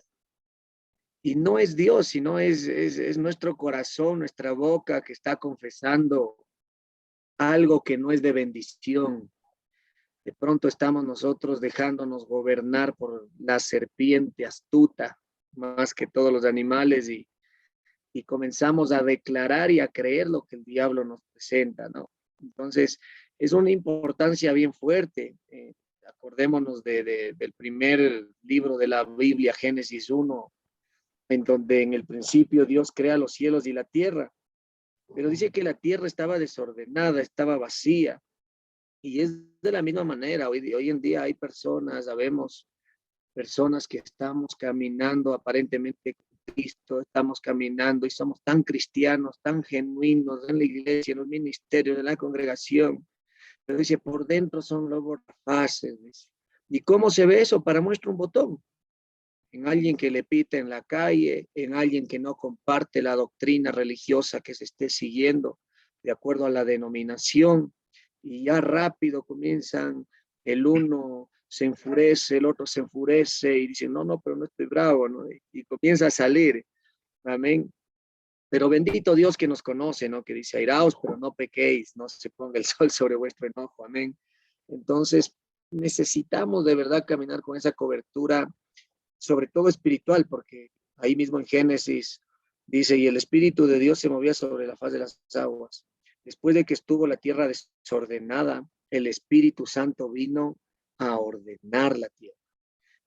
Y no es Dios, sino es nuestro corazón, nuestra boca que está confesando algo que no es de bendición. De pronto estamos nosotros dejándonos gobernar por la serpiente astuta, más que todos los animales, y comenzamos a declarar y a creer lo que el diablo nos presenta, ¿no? Entonces, es una importancia bien fuerte. Acordémonos del primer libro de la Biblia, Génesis 1, en donde en el principio Dios crea los cielos y la tierra, pero dice que la tierra estaba desordenada, estaba vacía, y es de la misma manera. Hoy en día hay personas, sabemos, personas que estamos caminando aparentemente con Cristo, estamos caminando y somos tan cristianos, tan genuinos en la iglesia, en los ministerios, en la congregación, pero dice, por dentro son lobos rapaces, dice. ¿Y cómo se ve eso? Para muestra un botón. En alguien que le pita en la calle, en alguien que no comparte la doctrina religiosa que se esté siguiendo de acuerdo a la denominación, y ya rápido comienzan, el uno se enfurece, el otro se enfurece y dice, no, no, pero no estoy bravo, ¿no? Y comienza a salir, amén. Pero bendito Dios que nos conoce, ¿no? Que dice, airaos, pero no pequéis, no se ponga el sol sobre vuestro enojo, amén. Entonces, necesitamos de verdad caminar con esa cobertura, sobre todo espiritual, porque ahí mismo en Génesis dice, y el Espíritu de Dios se movía sobre la faz de las aguas. Después de que estuvo la tierra desordenada, el Espíritu Santo vino a ordenar la tierra.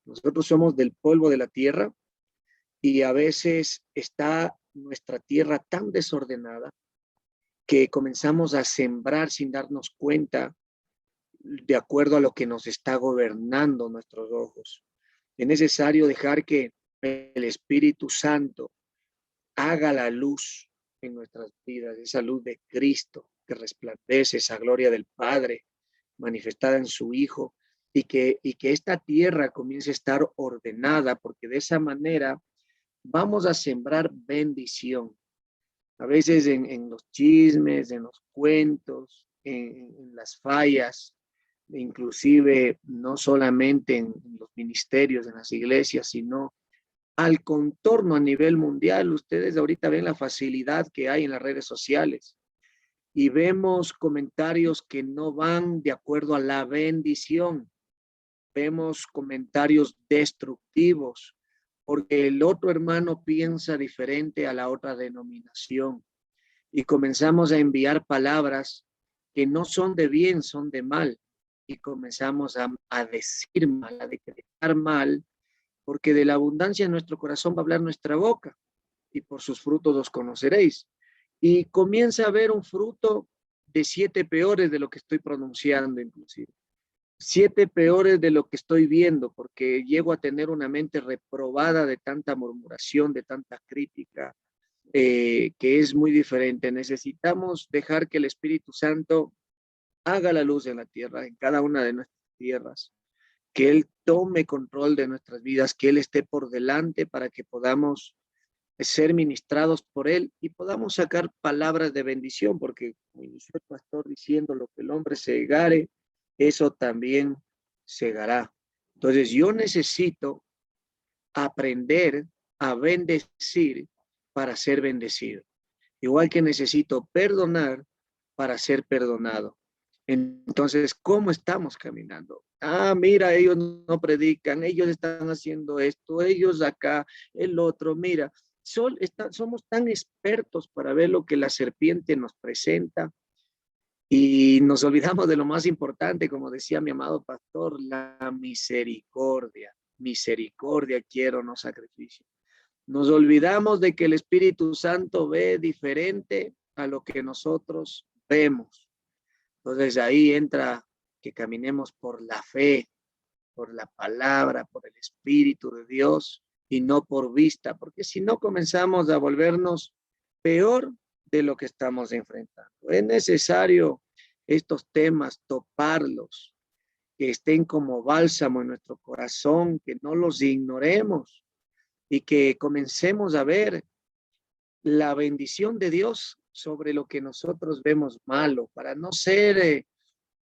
Nosotros somos del polvo de la tierra y a veces está nuestra tierra tan desordenada que comenzamos a sembrar sin darnos cuenta de acuerdo a lo que nos está gobernando nuestros ojos. Es necesario dejar que el Espíritu Santo haga la luz en nuestras vidas, esa luz de Cristo que resplandece, esa gloria del Padre manifestada en su Hijo, y que esta tierra comience a estar ordenada, porque de esa manera vamos a sembrar bendición. A veces en los chismes, en los cuentos, en las fallas, inclusive no solamente en los ministerios, en las iglesias, sino al contorno a nivel mundial. Ustedes ahorita ven la facilidad que hay en las redes sociales y vemos comentarios que no van de acuerdo a la bendición. Vemos comentarios destructivos porque el otro hermano piensa diferente a la otra denominación, y comenzamos a enviar palabras que no son de bien, son de mal, y comenzamos a decir mal, a decretar mal, porque de la abundancia de nuestro corazón va a hablar nuestra boca, y por sus frutos los conoceréis. Y comienza a haber un fruto de 7 peores de lo que estoy pronunciando, inclusive. 7 peores de lo que estoy viendo, porque llego a tener una mente reprobada de tanta murmuración, de tanta crítica, que es muy diferente. Necesitamos dejar que el Espíritu Santo haga la luz en la tierra, en cada una de nuestras tierras, que Él tome control de nuestras vidas, que Él esté por delante para que podamos ser ministrados por Él y podamos sacar palabras de bendición, porque como inició el pastor diciendo, lo que el hombre segare, eso también segará. Entonces yo necesito aprender a bendecir para ser bendecido. Igual que necesito perdonar para ser perdonado. Entonces, ¿cómo estamos caminando? Ah, mira, ellos no predican, ellos están haciendo esto, ellos acá, el otro, mira, somos tan expertos para ver lo que la serpiente nos presenta, Y nos olvidamos de lo más importante, como decía mi amado pastor, la misericordia. Misericordia quiero, no sacrificio. Nos olvidamos de que el Espíritu Santo ve diferente a lo que nosotros vemos. Entonces ahí entra que caminemos por la fe, por la palabra, por el Espíritu de Dios y no por vista, porque si no comenzamos a volvernos peor de lo que estamos enfrentando. Es necesario estos temas toparlos, que estén como bálsamo en nuestro corazón, que no los ignoremos y que comencemos a ver la bendición de Dios sobre lo que nosotros vemos malo, para no ser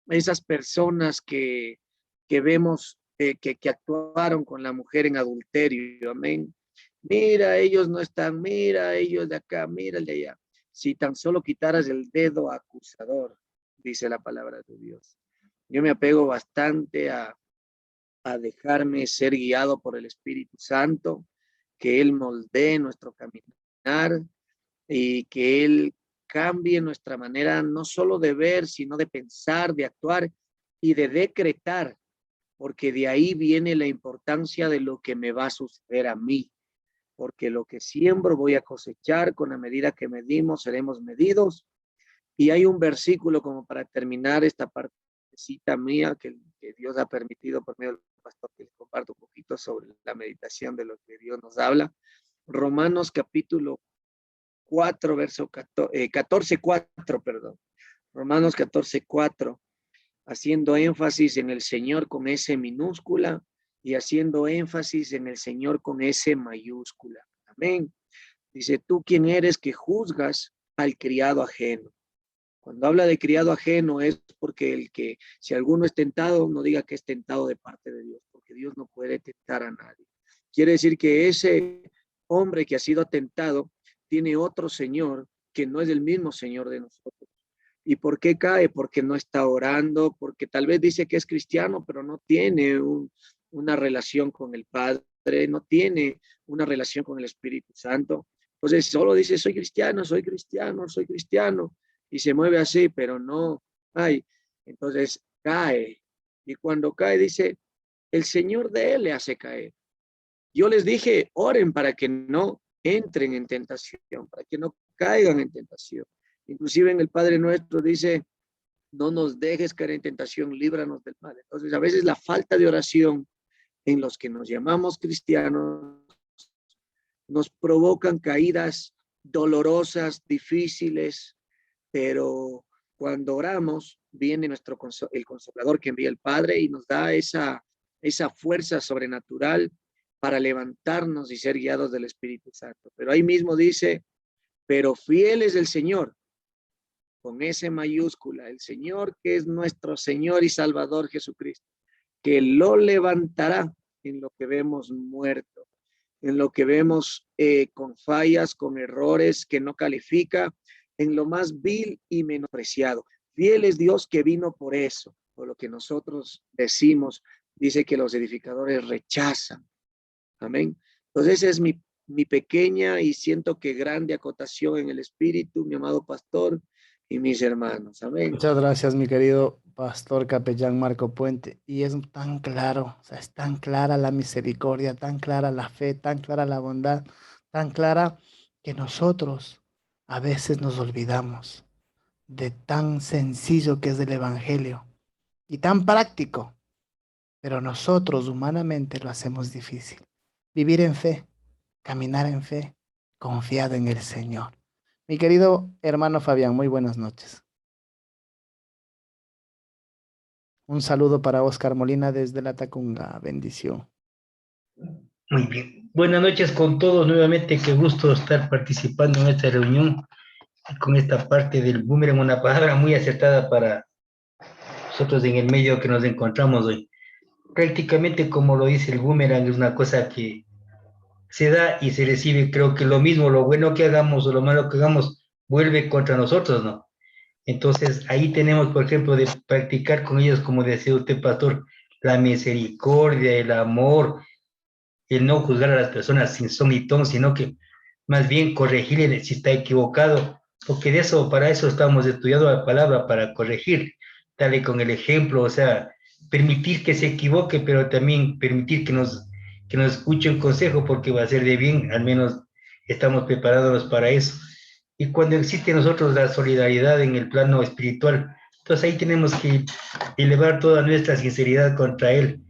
esas personas que vemos que actuaron con la mujer en adulterio. Amén. Mira, ellos no están, mira, ellos de acá, mira el de allá. Si tan solo quitaras el dedo acusador, dice la palabra de Dios. Yo me apego bastante a dejarme ser guiado por el Espíritu Santo, que Él moldee nuestro caminar y que Él cambie nuestra manera no solo de ver, sino de pensar, de actuar y de decretar, porque de ahí viene la importancia de lo que me va a suceder a mí, porque lo que siembro voy a cosechar, con la medida que medimos seremos medidos. Y hay un versículo como para terminar esta partecita mía que Dios ha permitido por medio del pastor, que les comparto un poquito sobre la meditación de lo que Dios nos habla. Romanos capítulo 4, verso 14, 4, perdón. Romanos 14, 4, haciendo énfasis en el Señor con S minúscula y haciendo énfasis en el Señor con S mayúscula. Amén. Dice, ¿tú quién eres que juzgas al criado ajeno? Cuando habla de criado ajeno es porque el que, si alguno es tentado, no diga que es tentado de parte de Dios, porque Dios no puede tentar a nadie. Quiere decir que ese hombre que ha sido tentado tiene otro Señor que no es el mismo Señor de nosotros. ¿Y por qué cae? Porque no está orando, porque tal vez dice que es cristiano, pero no tiene una relación con el Padre, no tiene una relación con el Espíritu Santo. Entonces solo dice, soy cristiano, soy cristiano, soy cristiano, y se mueve así, pero no hay. Entonces cae. Y cuando cae dice, el Señor de él le hace caer. Yo les dije, oren para que no entren en tentación, para que no caigan en tentación. Inclusive en el Padre Nuestro dice, no nos dejes caer en tentación, líbranos del mal. Entonces a veces la falta de oración en los que nos llamamos cristianos nos provocan caídas dolorosas, difíciles, pero cuando oramos viene el Consolador que envía el Padre y nos da esa fuerza sobrenatural para levantarnos y ser guiados del Espíritu Santo. Pero ahí mismo dice, pero fiel es el Señor, con S mayúscula, el Señor que es nuestro Señor y Salvador Jesucristo, que lo levantará en lo que vemos muerto, en lo que vemos con fallas, con errores que no califica, en lo más vil y menospreciado. Fiel es Dios que vino por eso, por lo que nosotros decimos, dice que los edificadores rechazan. Amén. Entonces esa es mi pequeña y siento que grande acotación en el espíritu, mi amado pastor y mis hermanos. Amén. Muchas gracias, mi querido pastor capellán Marco Puente. Y es tan claro, o sea, es tan clara la misericordia, tan clara la fe, tan clara la bondad, tan clara que nosotros a veces nos olvidamos de tan sencillo que es el Evangelio y tan práctico, pero nosotros humanamente lo hacemos difícil. Vivir en fe, caminar en fe, confiado en el Señor. Mi querido hermano Fabián, muy buenas noches. Un saludo para Oscar Molina desde La Tacunga. Bendición. Muy bien. Buenas noches con todos nuevamente. Qué gusto estar participando en esta reunión con esta parte del boomerang, una palabra muy acertada para nosotros en el medio que nos encontramos hoy. Prácticamente, como lo dice el boomerang, es una cosa que se da y se recibe. Creo que lo mismo, lo bueno que hagamos o lo malo que hagamos, vuelve contra nosotros, ¿no? Entonces, ahí tenemos, por ejemplo, de practicar con ellos, como decía usted, pastor, la misericordia, el amor, el no juzgar a las personas sin son y ton, sino que más bien corregirle si está equivocado porque de eso, para eso estamos estudiando la palabra, para corregir, darle con el ejemplo, o sea, permitir que se equivoque, pero también permitir que nos escuche un consejo, porque va a ser de bien, al menos estamos preparándonos para eso. Y cuando existe en nosotros la solidaridad en el plano espiritual, entonces ahí tenemos que elevar toda nuestra sinceridad contra Él.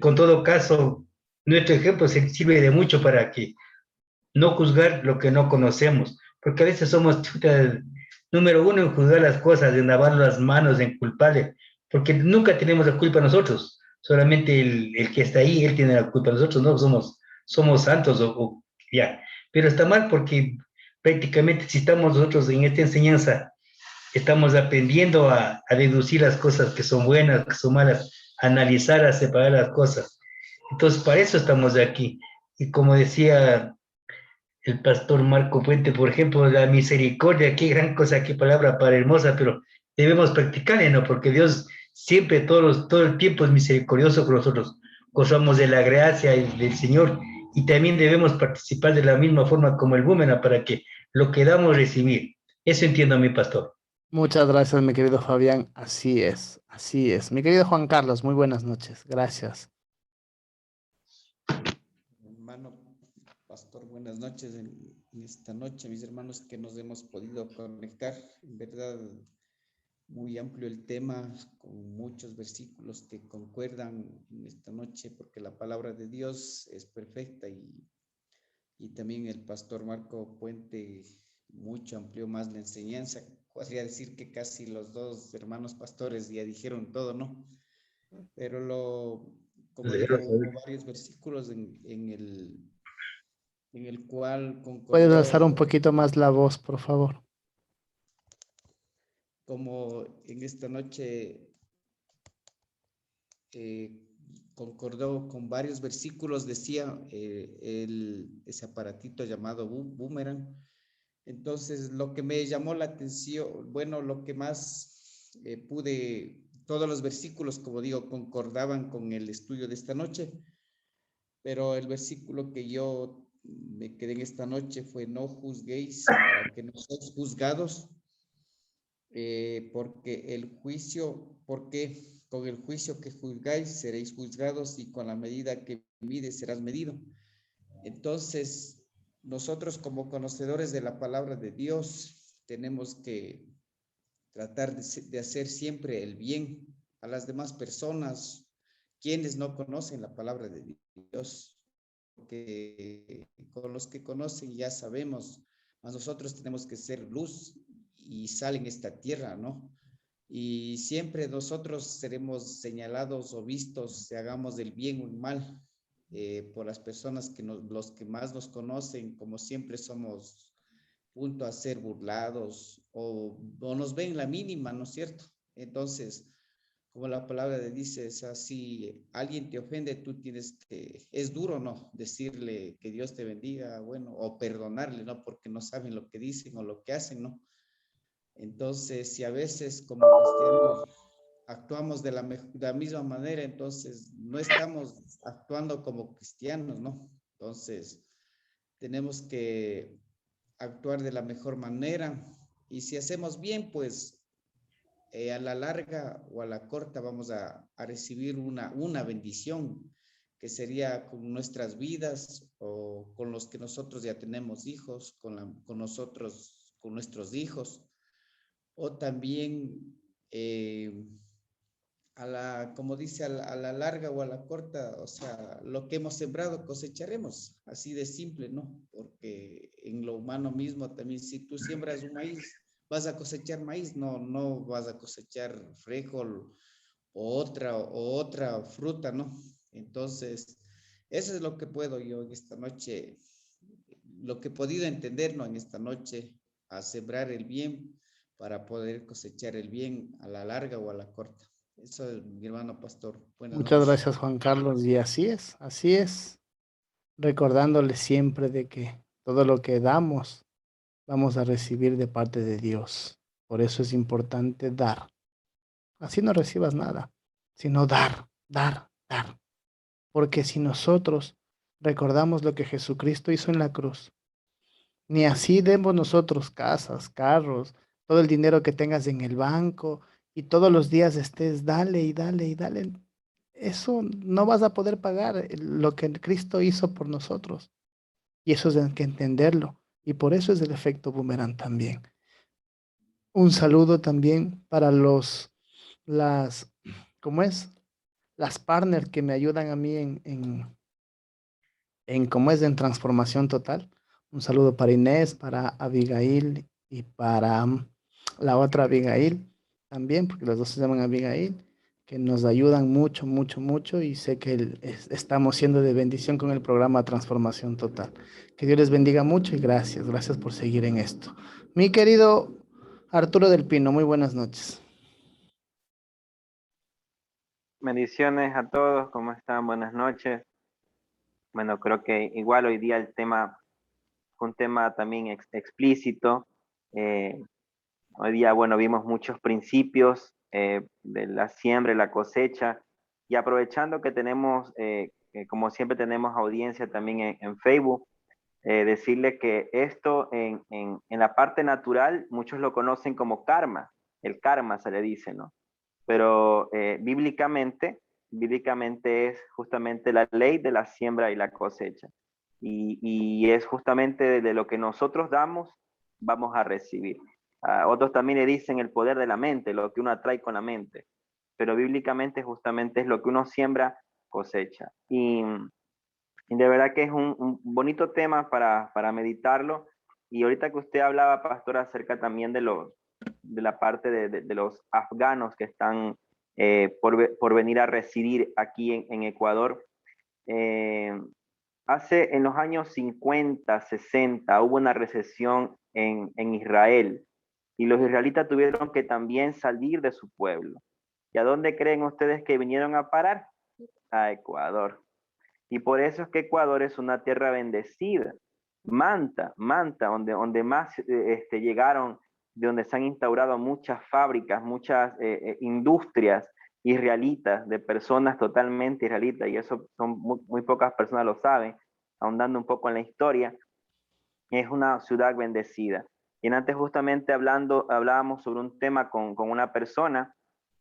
Con todo caso, nuestro ejemplo sirve de mucho para que no juzgar lo que no conocemos, porque a veces somos número uno en juzgar las cosas, en lavar las manos, en culparle, porque nunca tenemos la culpa nosotros, solamente el que está ahí, él tiene la culpa, nosotros no somos santos ya, pero está mal porque prácticamente si estamos nosotros en esta enseñanza, estamos aprendiendo a deducir las cosas que son buenas, que son malas, a analizar, a separar las cosas. Entonces, para eso estamos aquí. Y como decía el pastor Marco Puente, por ejemplo, la misericordia, qué gran cosa, qué palabra para hermosa, pero debemos practicarla, ¿no? Porque Dios siempre, todo el tiempo es misericordioso con nosotros. Gozamos de la gracia del Señor y también debemos participar de la misma forma como el búmena para que lo que damos recibir. Eso entiendo, mi pastor. Muchas gracias, mi querido Fabián. Así es, así es. Mi querido Juan Carlos, muy buenas noches. Gracias. Hermano pastor, buenas noches en esta noche, mis hermanos que nos hemos podido conectar. En verdad, muy amplio el tema, con muchos versículos que concuerdan en esta noche, porque la palabra de Dios es perfecta y también el pastor Marco Puente mucho amplió más la enseñanza. Podría decir que casi los dos hermanos pastores ya dijeron todo, ¿no? Pero como digo, hubo varios versículos en el cual ¿Puedes alzar un concordó, poquito más la voz, por favor? como en esta noche concordó con varios versículos, decía ese aparatito llamado boomerang. Entonces, lo que me llamó la atención, bueno, lo que más todos los versículos, como digo, concordaban con el estudio de esta noche, pero el versículo que yo me quedé en esta noche fue: no juzguéis para que no seáis juzgados, porque con el juicio que juzgáis seréis juzgados, y con la medida que mides serás medido. Entonces, nosotros como conocedores de la palabra de Dios tenemos que tratar de hacer siempre el bien a las demás personas, quienes no conocen la palabra de Dios, porque con los que conocen ya sabemos, mas nosotros tenemos que ser luz y sal en esta tierra, ¿no? Y siempre nosotros seremos señalados o vistos si hagamos el bien o el mal, por las personas los que más nos conocen, como siempre somos punto a ser burlados o nos ven la mínima, ¿no es cierto? Entonces, como la palabra dice, es así, alguien te ofende, tú tienes que, es duro, ¿no? Decirle que Dios te bendiga, bueno, o perdonarle, ¿no? Porque no saben lo que dicen o lo que hacen, ¿no? Entonces, si a veces como cristianos actuamos de la misma manera, entonces no estamos actuando como cristianos, ¿no? Entonces, tenemos que actuar de la mejor manera, y si hacemos bien, pues a la larga o a la corta vamos a recibir una bendición, que sería con nuestras vidas o con los que nosotros ya tenemos hijos, con nuestros hijos, o también como dice, a la larga o a la corta, o sea, lo que hemos sembrado cosecharemos, así de simple, ¿no? Porque en lo humano mismo también, si tú siembras un maíz, vas a cosechar maíz, no vas a cosechar frijol o otra fruta, ¿no? Entonces, eso es lo que puedo yo en esta noche, lo que he podido entender, ¿no? En esta noche, a sembrar el bien para poder cosechar el bien a la larga o a la corta. Eso es, mi hermano pastor. Buenas Muchas noches. gracias, Juan Carlos. Y así es, recordándole siempre de que todo lo que damos, vamos a recibir de parte de Dios. Por eso es importante dar. Así no recibas nada, sino dar, dar, dar. Porque si nosotros recordamos lo que Jesucristo hizo en la cruz, Ni así demos nosotros casas, carros, todo el dinero que tengas en el banco y todos los días estés dale y dale y dale. Eso no vas a poder pagar lo que Cristo hizo por nosotros. Y eso es hay que entenderlo. Y por eso es el efecto boomerang también. Un saludo también para las, ¿cómo es? Las partners que me ayudan a mí en cómo es en transformación total. Un saludo para Inés, para Abigail y para la otra Abigail también, porque las dos se llaman Abigail, que nos ayudan mucho, mucho, mucho y sé que estamos siendo de bendición con el programa Transformación Total. Que Dios les bendiga mucho y gracias, gracias por seguir en esto. Mi querido Arturo del Pino, muy buenas noches. Bendiciones a todos, ¿cómo están? Buenas noches. Bueno, creo que igual hoy día el tema fue un tema también explícito. Eh, Hoy día, bueno, vimos muchos principios de la siembra y la cosecha. Y aprovechando que tenemos, como siempre tenemos audiencia también en Facebook, decirle que esto en la parte natural, muchos lo conocen como karma. El karma se le dice, ¿no? Pero bíblicamente es justamente la ley de la siembra y la cosecha. Y es justamente de lo que nosotros damos, vamos a recibir. Otros también le dicen el poder de la mente, lo que uno atrae con la mente. Pero bíblicamente justamente es lo que uno siembra, cosecha. Y de verdad que es un bonito tema para meditarlo. Y ahorita que usted hablaba, pastor, acerca también de la parte de los afganos que están por venir a residir aquí en Ecuador. Eh, en los años 50, 60, hubo una recesión en Israel y los israelitas tuvieron que también salir de su pueblo. ¿Y a dónde creen ustedes que vinieron a parar? A Ecuador. Y por eso es que Ecuador es una tierra bendecida. Manta, donde más llegaron, de donde se han instaurado muchas fábricas, muchas industrias israelitas, de personas totalmente israelitas, y eso son muy pocas personas lo saben, ahondando un poco en la historia, es una ciudad bendecida. Y antes justamente hablábamos sobre un tema con una persona,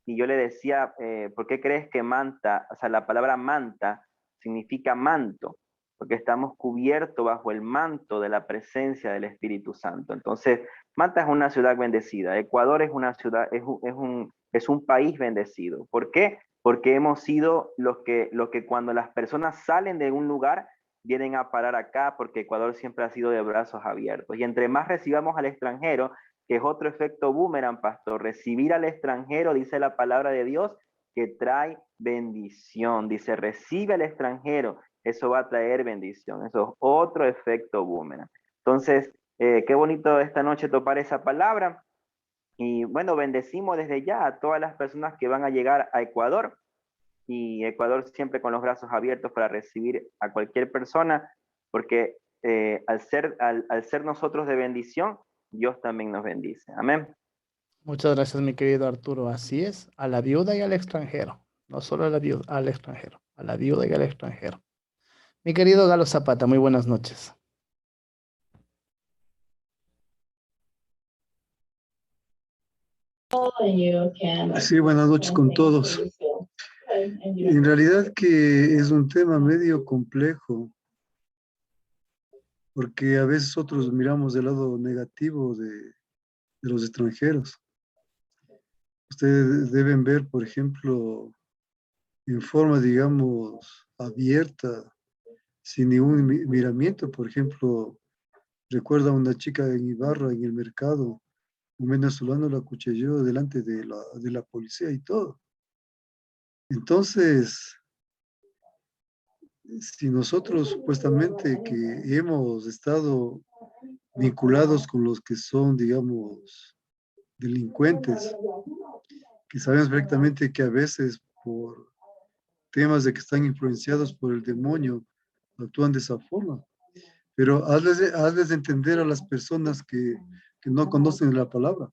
y yo le decía, ¿por qué crees que manta, o sea, la palabra manta significa manto? Porque estamos cubiertos bajo el manto de la presencia del Espíritu Santo. Entonces, Manta es una ciudad bendecida. Ecuador es una ciudad, es un país bendecido. ¿Por qué? Porque hemos sido los que cuando las personas salen de un lugar, vienen a parar acá, porque Ecuador siempre ha sido de brazos abiertos. Y entre más recibamos al extranjero, que es otro efecto boomerang, pastor, recibir al extranjero, dice la palabra de Dios, que trae bendición. Dice, recibe al extranjero, eso va a traer bendición. Eso es otro efecto boomerang. Entonces, qué bonito esta noche topar esa palabra. Y bueno, bendecimos desde ya a todas las personas que van a llegar a Ecuador. Y Ecuador siempre con los brazos abiertos para recibir a cualquier persona, porque al ser nosotros de bendición, Dios también nos bendice. Amén. Muchas gracias, mi querido Arturo. Así es, a la viuda y al extranjero. No solo a la viuda, al extranjero. A la viuda y al extranjero. Mi querido Galo Zapata, muy buenas noches. Sí, buenas noches con todos. En realidad que es un tema medio complejo, porque a veces otros miramos del lado negativo de los extranjeros. Ustedes deben ver, por ejemplo, en forma, digamos, abierta, sin ningún miramiento. Por ejemplo, recuerdo a una chica en Ibarra, en el mercado, un venezolano la acuchilló delante de la policía y todo. Entonces, si nosotros supuestamente que hemos estado vinculados con los que son, digamos, delincuentes, que sabemos perfectamente que a veces por temas de que están influenciados por el demonio, actúan de esa forma. Pero hazles entender a las personas que no conocen la palabra.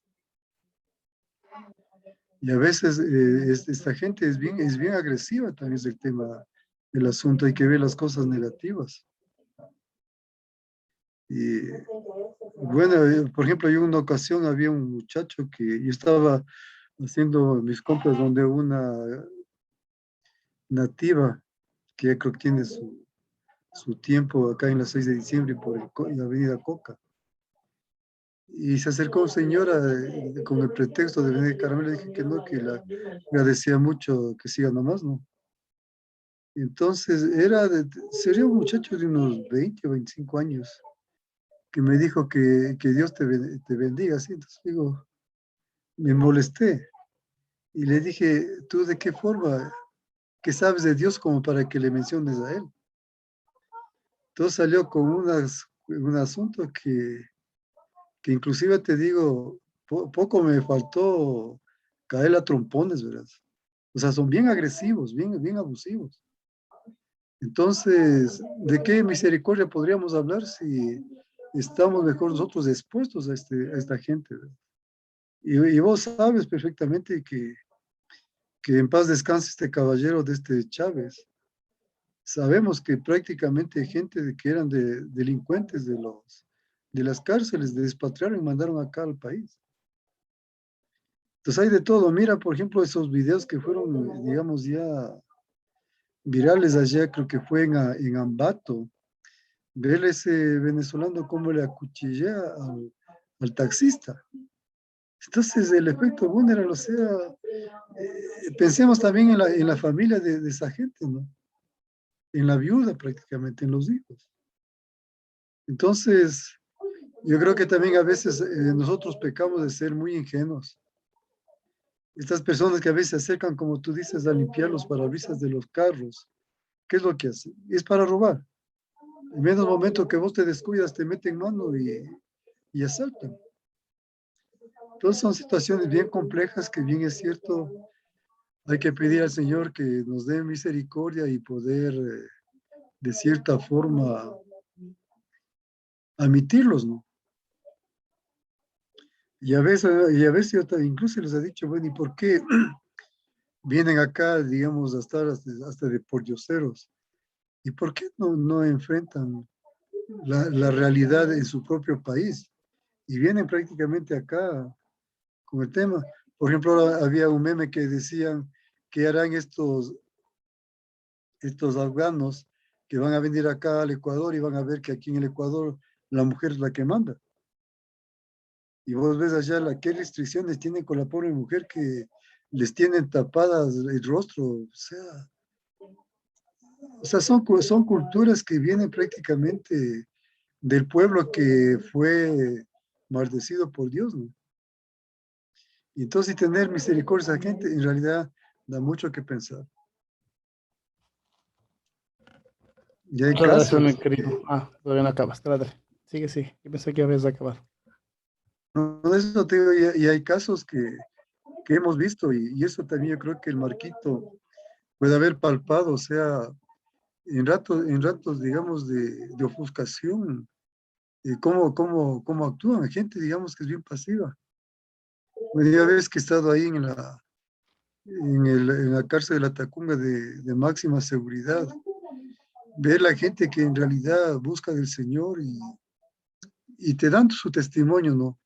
Y a veces esta gente es bien agresiva, también es el tema del asunto, hay que ver las cosas negativas. Y bueno, por ejemplo, en una ocasión había un muchacho que yo estaba haciendo mis compras donde una nativa, que ya creo que tiene su tiempo acá en la 6 de diciembre por la avenida Coca. Y se acercó señora con el pretexto de vender caramelo. Le dije que no, que le agradecía mucho que siga nomás, ¿no? Entonces sería un muchacho de unos 20 o 25 años que me dijo que Dios te bendiga, así. Entonces digo, me molesté y le dije, ¿tú de qué forma? ¿Qué sabes de Dios como para que le menciones a él? Entonces salió con un asunto que inclusive te digo, poco me faltó caer a trompones, ¿verdad? O sea, son bien agresivos, bien abusivos. Entonces, ¿de qué misericordia podríamos hablar si estamos mejor nosotros expuestos a esta gente, ¿verdad? Y vos sabes perfectamente que en paz descanse este caballero de este Chávez. Sabemos que prácticamente gente que eran delincuentes de las cárceles, de despatriaron y mandaron acá al país. Entonces hay de todo. Mira, por ejemplo, esos videos que fueron, digamos, ya virales allá, creo que fue en Ambato. Ver ese venezolano cómo le acuchillea al taxista. Entonces, el efecto Bunner, o sea, pensemos también en la familia de esa gente, ¿no? En la viuda prácticamente, en los hijos. Entonces, yo creo que también a veces nosotros pecamos de ser muy ingenuos. Estas personas que a veces se acercan, como tú dices, a limpiar los parabrisas de los carros, ¿qué es lo que hacen? Es para robar. En menos momento que vos te descuidas, te meten mano y asaltan. Entonces son situaciones bien complejas que bien es cierto, hay que pedir al Señor que nos dé misericordia y poder de cierta forma admitirlos, ¿no? Y a veces yo incluso les he dicho, bueno, ¿y por qué vienen acá, digamos, a estar hasta de pordioseros? ¿Y por qué no enfrentan la realidad en su propio país? Y vienen prácticamente acá con el tema. Por ejemplo, ahora había un meme que decían que harán estos afganos que van a venir acá al Ecuador y van a ver que aquí en el Ecuador la mujer es la que manda. Y vos ves allá qué restricciones tienen con la pobre mujer que les tienen tapadas el rostro. Son culturas que vienen prácticamente del pueblo que fue maldecido por Dios, ¿no? Y entonces tener misericordia a esa gente en realidad da mucho que pensar. Y hay Muchas gracias, mi casos querido. Todavía no acabas. Espérate. Sigue. Yo pensé que habías acabado. no, eso te digo, y hay casos que hemos visto, y eso también yo creo que el Marquito puede haber palpado, o sea, en ratos digamos, de ofuscación, cómo actúan. Hay gente, digamos, que es bien pasiva. Bueno, ya ves que he estado ahí en la cárcel de la Tacunga de máxima seguridad, ver la gente que en realidad busca del Señor y te dan su testimonio, ¿no?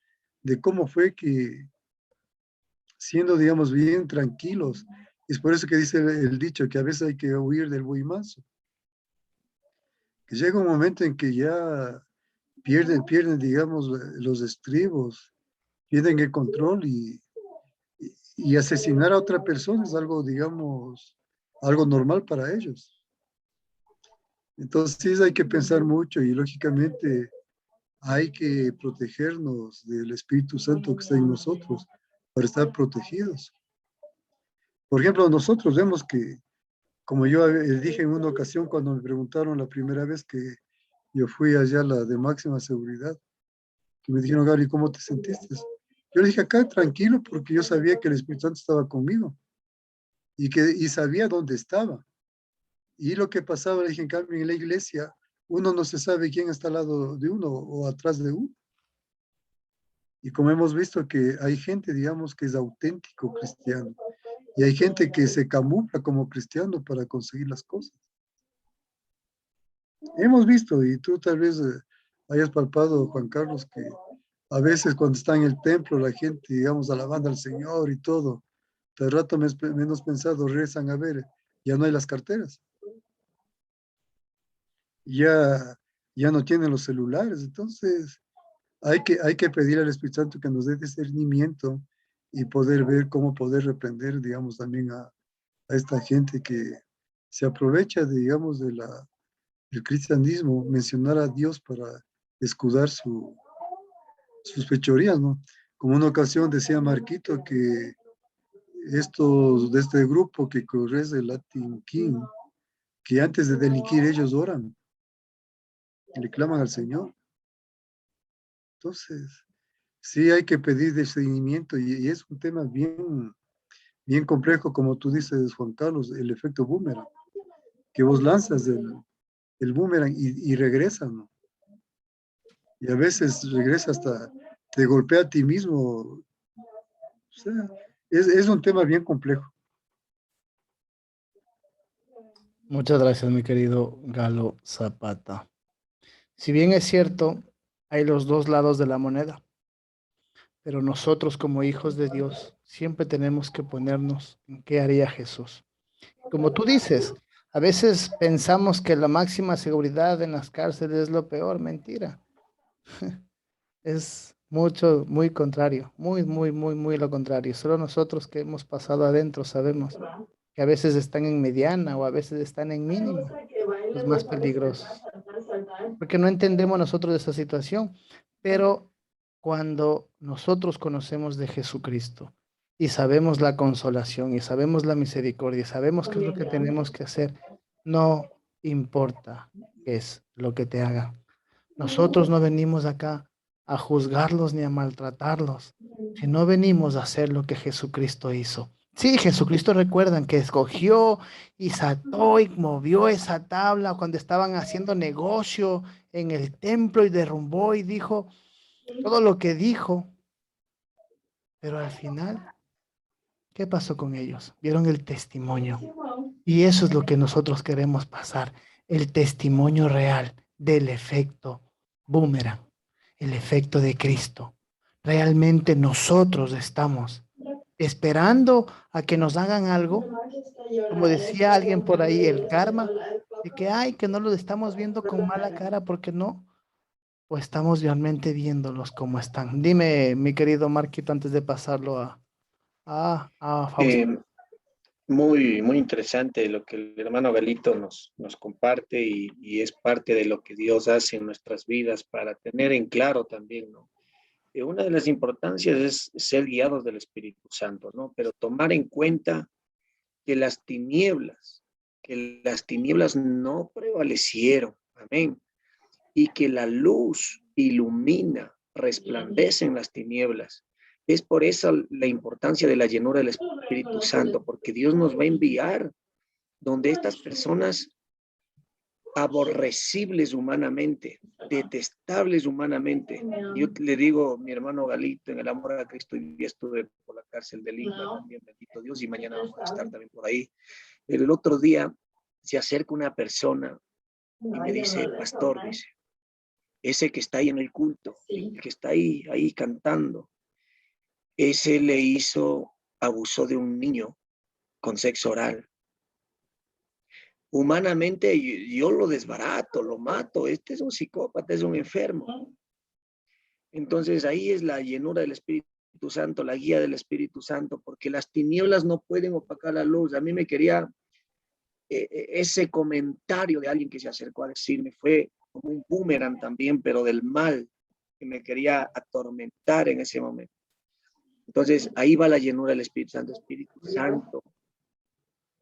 De cómo fue que, siendo, digamos, bien tranquilos, es por eso que dice el dicho que a veces hay que huir del buey manso, que llega un momento en que ya pierden, digamos, los estribos, pierden el control y asesinar a otra persona es algo, digamos, algo normal para ellos. Entonces sí hay que pensar mucho y lógicamente hay que protegernos del Espíritu Santo que está en nosotros para estar protegidos. Por ejemplo, nosotros vemos que, como yo dije en una ocasión cuando me preguntaron la primera vez que yo fui allá a la de máxima seguridad, que me dijeron, Gary, ¿cómo te sentiste? Yo le dije, acá tranquilo, porque yo sabía que el Espíritu Santo estaba conmigo y sabía dónde estaba. Y lo que pasaba, le dije, en cambio, en la iglesia, uno no se sabe quién está al lado de uno o atrás de uno. Y como hemos visto que hay gente, digamos, que es auténtico cristiano, y hay gente que se camufla como cristiano para conseguir las cosas. Hemos visto, y tú tal vez hayas palpado, Juan Carlos, que a veces cuando está en el templo la gente, digamos, alabando al Señor y todo, de rato menos pensado rezan, a ver, ya no hay las carteras, ya no tienen los celulares, entonces hay que pedir al Espíritu Santo que nos dé discernimiento y poder ver cómo poder reprender, digamos, también a esta gente que se aprovecha, digamos, del cristianismo, mencionar a Dios para escudar sus fechorías, ¿no? Como una ocasión decía Marquito que estos de este grupo que corre el Latin King, que antes de delinquir ellos oran y le claman al Señor. Entonces, sí hay que pedir discernimiento y es un tema bien complejo, como tú dices, Juan Carlos, el efecto boomerang, que vos lanzas el boomerang y regresa, ¿no? Y a veces regresa hasta, te golpea a ti mismo. O sea, es un tema bien complejo. Muchas gracias, mi querido Galo Zapata. Si bien es cierto, hay los dos lados de la moneda, pero nosotros como hijos de Dios siempre tenemos que ponernos en qué haría Jesús. Como tú dices, a veces pensamos que la máxima seguridad en las cárceles es lo peor, mentira. Es muy contrario, muy lo contrario. Solo nosotros que hemos pasado adentro sabemos que a veces están en mediana o a veces están en mínima, los más peligrosos, porque no entendemos nosotros de esa situación, pero cuando nosotros conocemos de Jesucristo y sabemos la consolación y sabemos la misericordia, y sabemos qué es lo que tenemos que hacer, no importa qué es lo que te haga. Nosotros no venimos acá a juzgarlos ni a maltratarlos, sino venimos a hacer lo que Jesucristo hizo. Sí, Jesucristo recuerdan que escogió y saltó y movió esa tabla cuando estaban haciendo negocio en el templo y derrumbó y dijo todo lo que dijo, pero al final, ¿qué pasó con ellos? Vieron el testimonio y eso es lo que nosotros queremos pasar, el testimonio real del efecto boomerang, el efecto de Cristo. Realmente nosotros estamos esperando a que nos hagan algo, como decía alguien por ahí, el karma, de que, ay, que no lo estamos viendo con mala cara, porque no, o estamos realmente viéndolos como están. Dime, mi querido Marquito, antes de pasarlo a Fausto. Muy interesante lo que el hermano Galito nos comparte y es parte de lo que Dios hace en nuestras vidas para tener en claro también, ¿no? Una de las importancias es ser guiados del Espíritu Santo, ¿no? Pero tomar en cuenta que que las tinieblas no prevalecieron, amén, y que la luz ilumina, resplandece en las tinieblas. Es por eso la importancia de la llenura del Espíritu Santo, porque Dios nos va a enviar donde estas personas aborrecibles humanamente, detestables humanamente. Yo le digo, mi hermano Galito, en el amor a Cristo, y estuve por la cárcel de Lima también, bendito Dios, y mañana vamos a estar también por ahí. Pero el otro día se acerca una persona y me dice, pastor, dice, ese que está ahí en el culto, el que está ahí cantando, ese abusó de un niño con sexo oral. Humanamente yo lo desbarato, lo mato, este es un psicópata, es un enfermo. Entonces ahí es la llenura del Espíritu Santo, la guía del Espíritu Santo, porque las tinieblas no pueden opacar la luz. A mí me quería, ese comentario de alguien que se acercó a decirme fue como un boomerang también, pero del mal, que me quería atormentar en ese momento. Entonces ahí va la llenura del Espíritu Santo, Espíritu Santo.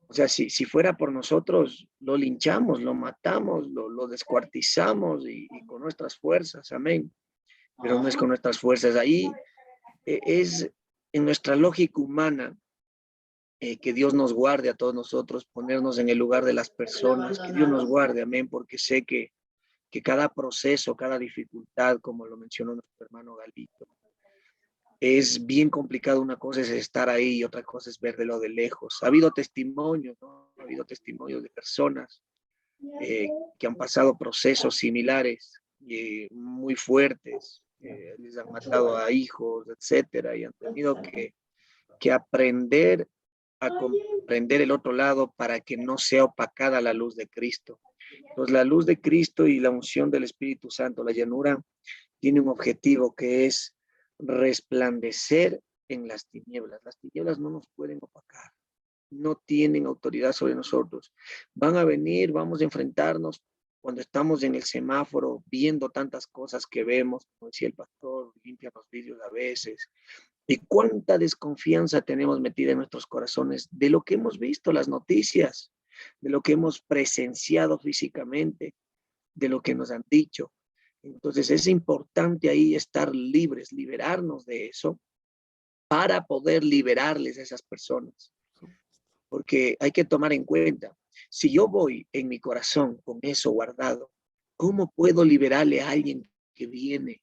O sea, si fuera por nosotros, lo linchamos, lo matamos, lo descuartizamos y con nuestras fuerzas, amén. Pero no es con nuestras fuerzas. Ahí es en nuestra lógica humana que Dios nos guarde a todos nosotros, ponernos en el lugar de las personas, que Dios nos guarde, amén, porque sé que cada proceso, cada dificultad, como lo mencionó nuestro hermano Galito, es bien complicado. Una cosa es estar ahí y otra cosa es verlo de lejos. Ha habido testimonios, ¿no? Ha habido testimonios de personas que han pasado procesos similares, muy fuertes, les han matado a hijos, etcétera, y han tenido que aprender a comprender el otro lado para que no sea opacada la luz de Cristo. Entonces, la luz de Cristo y la unción del Espíritu Santo, la llanura, tiene un objetivo que es resplandecer en las tinieblas. Las tinieblas no nos pueden opacar, no tienen autoridad sobre nosotros. Van a venir, vamos a enfrentarnos cuando estamos en el semáforo viendo tantas cosas que vemos, como decía el pastor, limpia los vidrios a veces. Y cuánta desconfianza tenemos metida en nuestros corazones de lo que hemos visto, las noticias, de lo que hemos presenciado físicamente, de lo que nos han dicho. Entonces es importante ahí estar libres, liberarnos de eso para poder liberarles a esas personas. Porque hay que tomar en cuenta, si yo voy en mi corazón con eso guardado, ¿cómo puedo liberarle a alguien que viene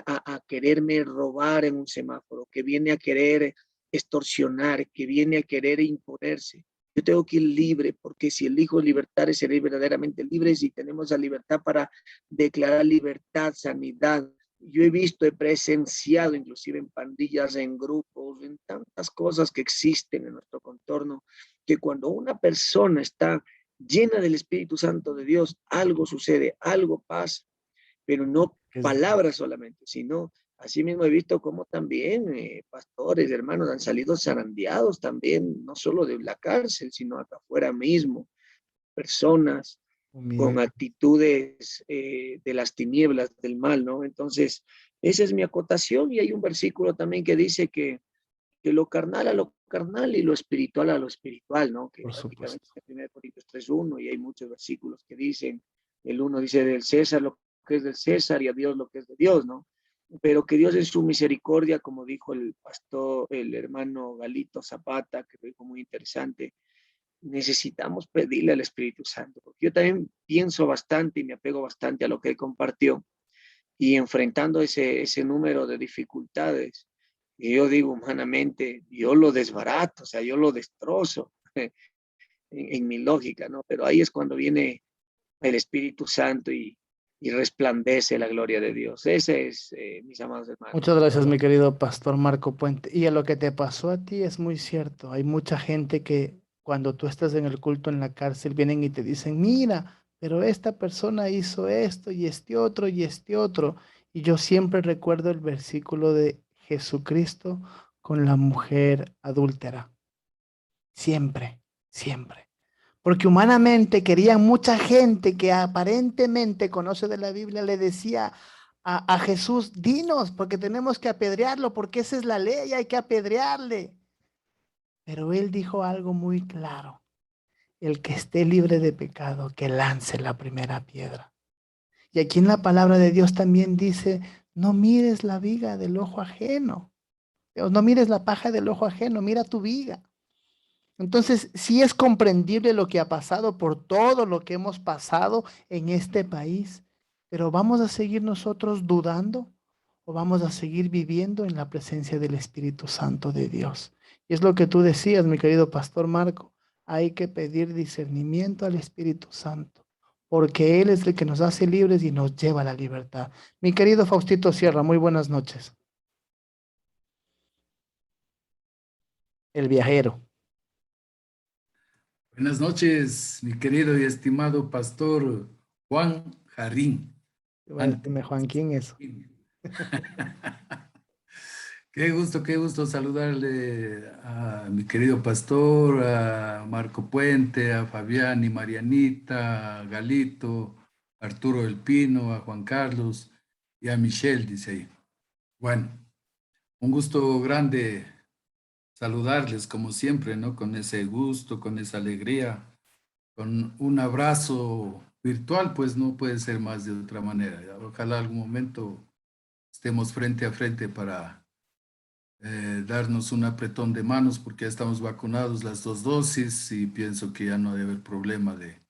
a quererme robar en un semáforo, que viene a querer extorsionar, que viene a querer imponerse? Yo tengo que ir libre, porque si elijo libertad, seré verdaderamente libre. Si tenemos la libertad para declarar libertad, sanidad. Yo he visto, he presenciado, inclusive en pandillas, en grupos, en tantas cosas que existen en nuestro contorno, que cuando una persona está llena del Espíritu Santo de Dios, algo sucede, algo pasa, pero no palabras solamente, sino así mismo he visto cómo también pastores, hermanos, han salido zarandeados también, no solo de la cárcel, sino acá afuera mismo, personas con actitudes de las tinieblas, del mal, ¿no? Entonces, esa es mi acotación, y hay un versículo también que dice que lo carnal a lo carnal y lo espiritual a lo espiritual, ¿no? Que Por prácticamente supuesto. es 1 Corintios 3:1, y hay muchos versículos que dicen, el uno dice del César lo que es del César y a Dios lo que es de Dios, ¿no? Pero que Dios en su misericordia, como dijo el pastor, el hermano Galito Zapata, que dijo muy interesante, necesitamos pedirle al Espíritu Santo, porque yo también pienso bastante y me apego bastante a lo que él compartió, y enfrentando ese número de dificultades, y yo digo humanamente, yo lo desbarato, o sea, yo lo destrozo en mi lógica, ¿no? Pero ahí es cuando viene el Espíritu Santo y resplandece la gloria de Dios. Ese es, mis amados hermanos. Muchas gracias, mi querido pastor Marco Puente. Y a lo que te pasó a ti es muy cierto. Hay mucha gente que cuando tú estás en el culto en la cárcel vienen y te dicen, mira, pero esta persona hizo esto y este otro y este otro. Y yo siempre recuerdo el versículo de Jesucristo con la mujer adúltera. Siempre, siempre. Porque humanamente querían mucha gente que aparentemente conoce de la Biblia, le decía a Jesús, dinos, porque tenemos que apedrearlo, porque esa es la ley, hay que apedrearle. Pero él dijo algo muy claro, el que esté libre de pecado, que lance la primera piedra. Y aquí en la palabra de Dios también dice, no mires la viga del ojo ajeno, no mires la paja del ojo ajeno, mira tu viga. Entonces, sí es comprendible lo que ha pasado por todo lo que hemos pasado en este país, pero ¿vamos a seguir nosotros dudando o vamos a seguir viviendo en la presencia del Espíritu Santo de Dios? Y es lo que tú decías, mi querido pastor Marco, hay que pedir discernimiento al Espíritu Santo, porque Él es el que nos hace libres y nos lleva a la libertad. Mi querido Faustito Sierra, muy buenas noches. El viajero. Buenas noches, mi querido y estimado pastor Juan Jarrín. Dime, Juan, ¿quién es? Qué gusto saludarle a mi querido pastor, a Marco Puente, a Fabián y Marianita, a Galito, a Arturo del Pino, a Juan Carlos y a Michelle, dice ahí. Bueno, un gusto grande saludarles como siempre, ¿no? Con ese gusto, con esa alegría, con un abrazo virtual, pues no puede ser más de otra manera. Ojalá algún momento estemos frente a frente para darnos un apretón de manos, porque ya estamos vacunados las 2 dosis y pienso que ya no debe haber problema de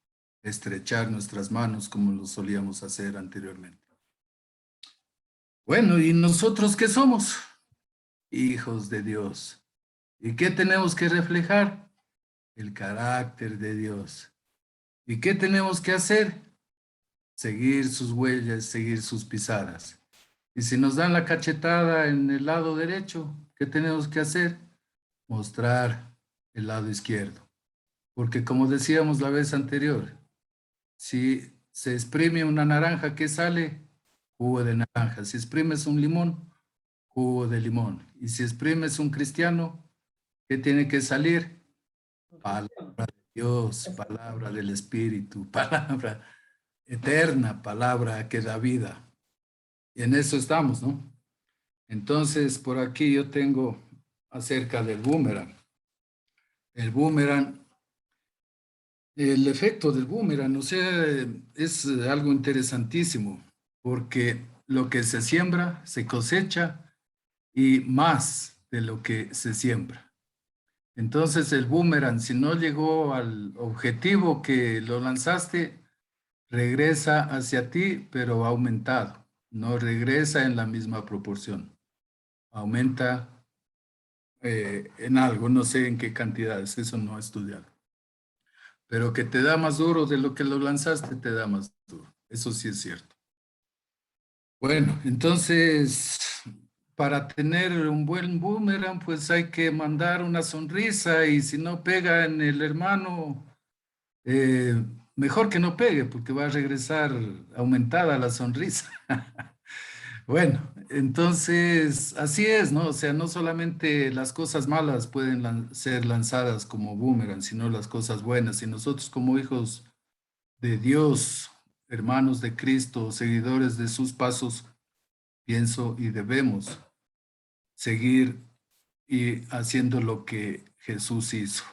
estrechar nuestras manos como lo solíamos hacer anteriormente. Bueno, ¿y nosotros qué somos? Hijos de Dios. ¿Y qué tenemos que reflejar? El carácter de Dios. ¿Y qué tenemos que hacer? seguir sus huellas, seguir sus pisadas. Y si nos dan la cachetada en el lado derecho, ¿qué tenemos que hacer? Mostrar el lado izquierdo. Porque como decíamos la vez anterior, si se exprime una naranja, ¿qué sale? Jugo de naranja. Si exprimes un limón, jugo de limón. Y si exprimes un cristiano, ¿qué tiene que salir? Palabra de Dios, palabra del Espíritu, palabra eterna, palabra que da vida. Y en eso estamos, ¿no? Entonces, por aquí yo tengo acerca del boomerang. El boomerang, el efecto del boomerang, o sea, es algo interesantísimo, porque lo que se siembra, se cosecha y más de lo que se siembra. Entonces, el boomerang, si no llegó al objetivo que lo lanzaste, regresa hacia ti, pero aumentado. No regresa en la misma proporción. Aumenta en algo, no sé en qué cantidades, eso no he estudiado. Pero que te da más duro de lo que lo lanzaste, te da más duro. Eso sí es cierto. Bueno, entonces, para tener un buen boomerang, pues hay que mandar una sonrisa y si no pega en el hermano, mejor que no pegue porque va a regresar aumentada la sonrisa. Bueno, entonces así es, ¿no? O sea, no solamente las cosas malas pueden ser lanzadas como boomerang, sino las cosas buenas. Y nosotros como hijos de Dios, hermanos de Cristo, seguidores de sus pasos, pienso y debemos seguir y haciendo lo que Jesús hizo,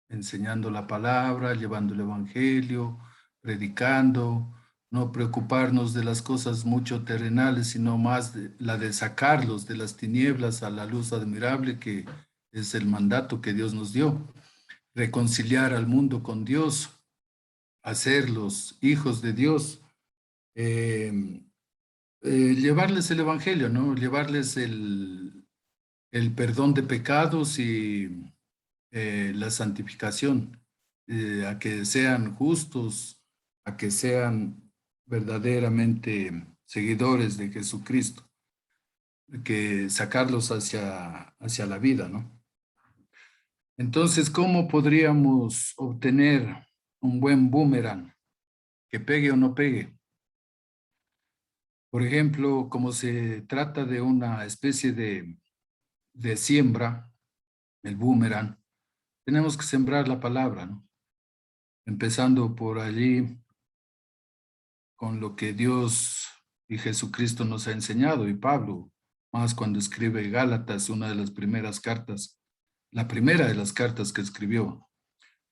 enseñando la palabra, llevando el evangelio, predicando, no preocuparnos de las cosas mucho terrenales, sino más de la de sacarlos de las tinieblas a la luz admirable que es el mandato que Dios nos dio, reconciliar al mundo con Dios, hacerlos hijos de Dios, llevarles el evangelio, ¿no? Llevarles el perdón de pecados y la santificación, a que sean justos, a que sean verdaderamente seguidores de Jesucristo, que sacarlos hacia la vida, ¿no? Entonces, ¿cómo podríamos obtener un buen boomerang que pegue o no pegue? Por ejemplo, como se trata de una especie de siembra, el boomerang, tenemos que sembrar la palabra, ¿no? Empezando por allí con lo que Dios y Jesucristo nos ha enseñado, y Pablo, más cuando escribe Gálatas, una de las primeras cartas, la primera de las cartas que escribió.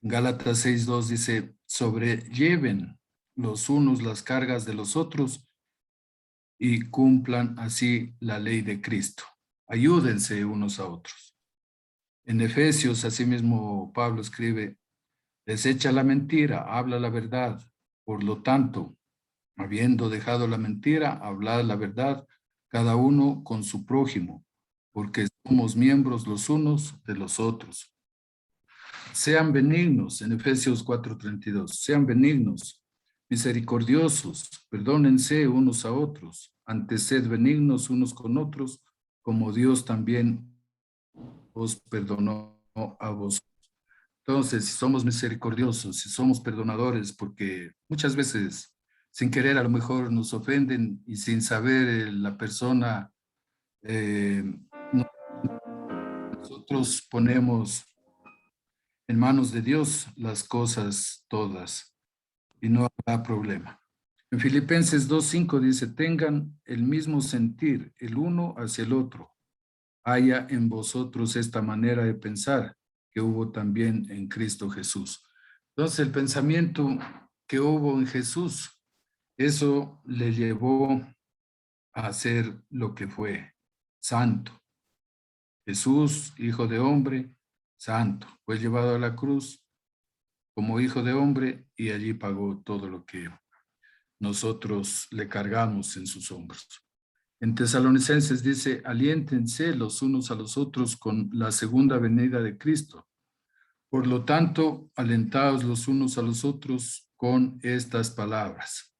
Gálatas 6:2 dice, sobrelleven los unos las cargas de los otros y cumplan así la ley de Cristo. Ayúdense unos a otros. En Efesios, asimismo, Pablo escribe, desecha la mentira, habla la verdad. Por lo tanto, habiendo dejado la mentira, hablad la verdad, cada uno con su prójimo, porque somos miembros los unos de los otros. Sean benignos, en Efesios 4:32, sean benignos, misericordiosos, perdónense unos a otros, antes sed benignos unos con otros, como Dios también os perdonó a vosotros. Entonces, si somos misericordiosos, si somos perdonadores, porque muchas veces sin querer a lo mejor nos ofenden y sin saber la persona, nosotros ponemos en manos de Dios las cosas todas y no habrá problema. En Filipenses 2:5 dice, tengan el mismo sentir el uno hacia el otro. Haya en vosotros esta manera de pensar que hubo también en Cristo Jesús. Entonces el pensamiento que hubo en Jesús, eso le llevó a ser lo que fue, santo. Jesús, hijo de hombre, santo, fue llevado a la cruz como hijo de hombre y allí pagó todo lo que nosotros le cargamos en sus hombros. En Tesalonicenses dice, aliéntense los unos a los otros con la segunda venida de Cristo. Por lo tanto, alentaos los unos a los otros con estas palabras.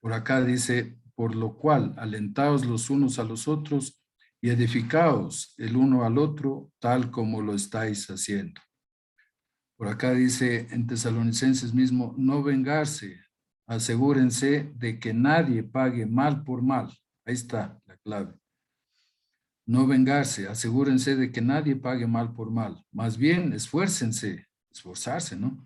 Por acá dice, por lo cual, alentaos los unos a los otros y edificaos el uno al otro, tal como lo estáis haciendo. Por acá dice en Tesalonicenses mismo, no vengarse, asegúrense de que nadie pague mal por mal. Ahí está la clave. No vengarse, asegúrense de que nadie pague mal por mal. Más bien, esforzarse, ¿no?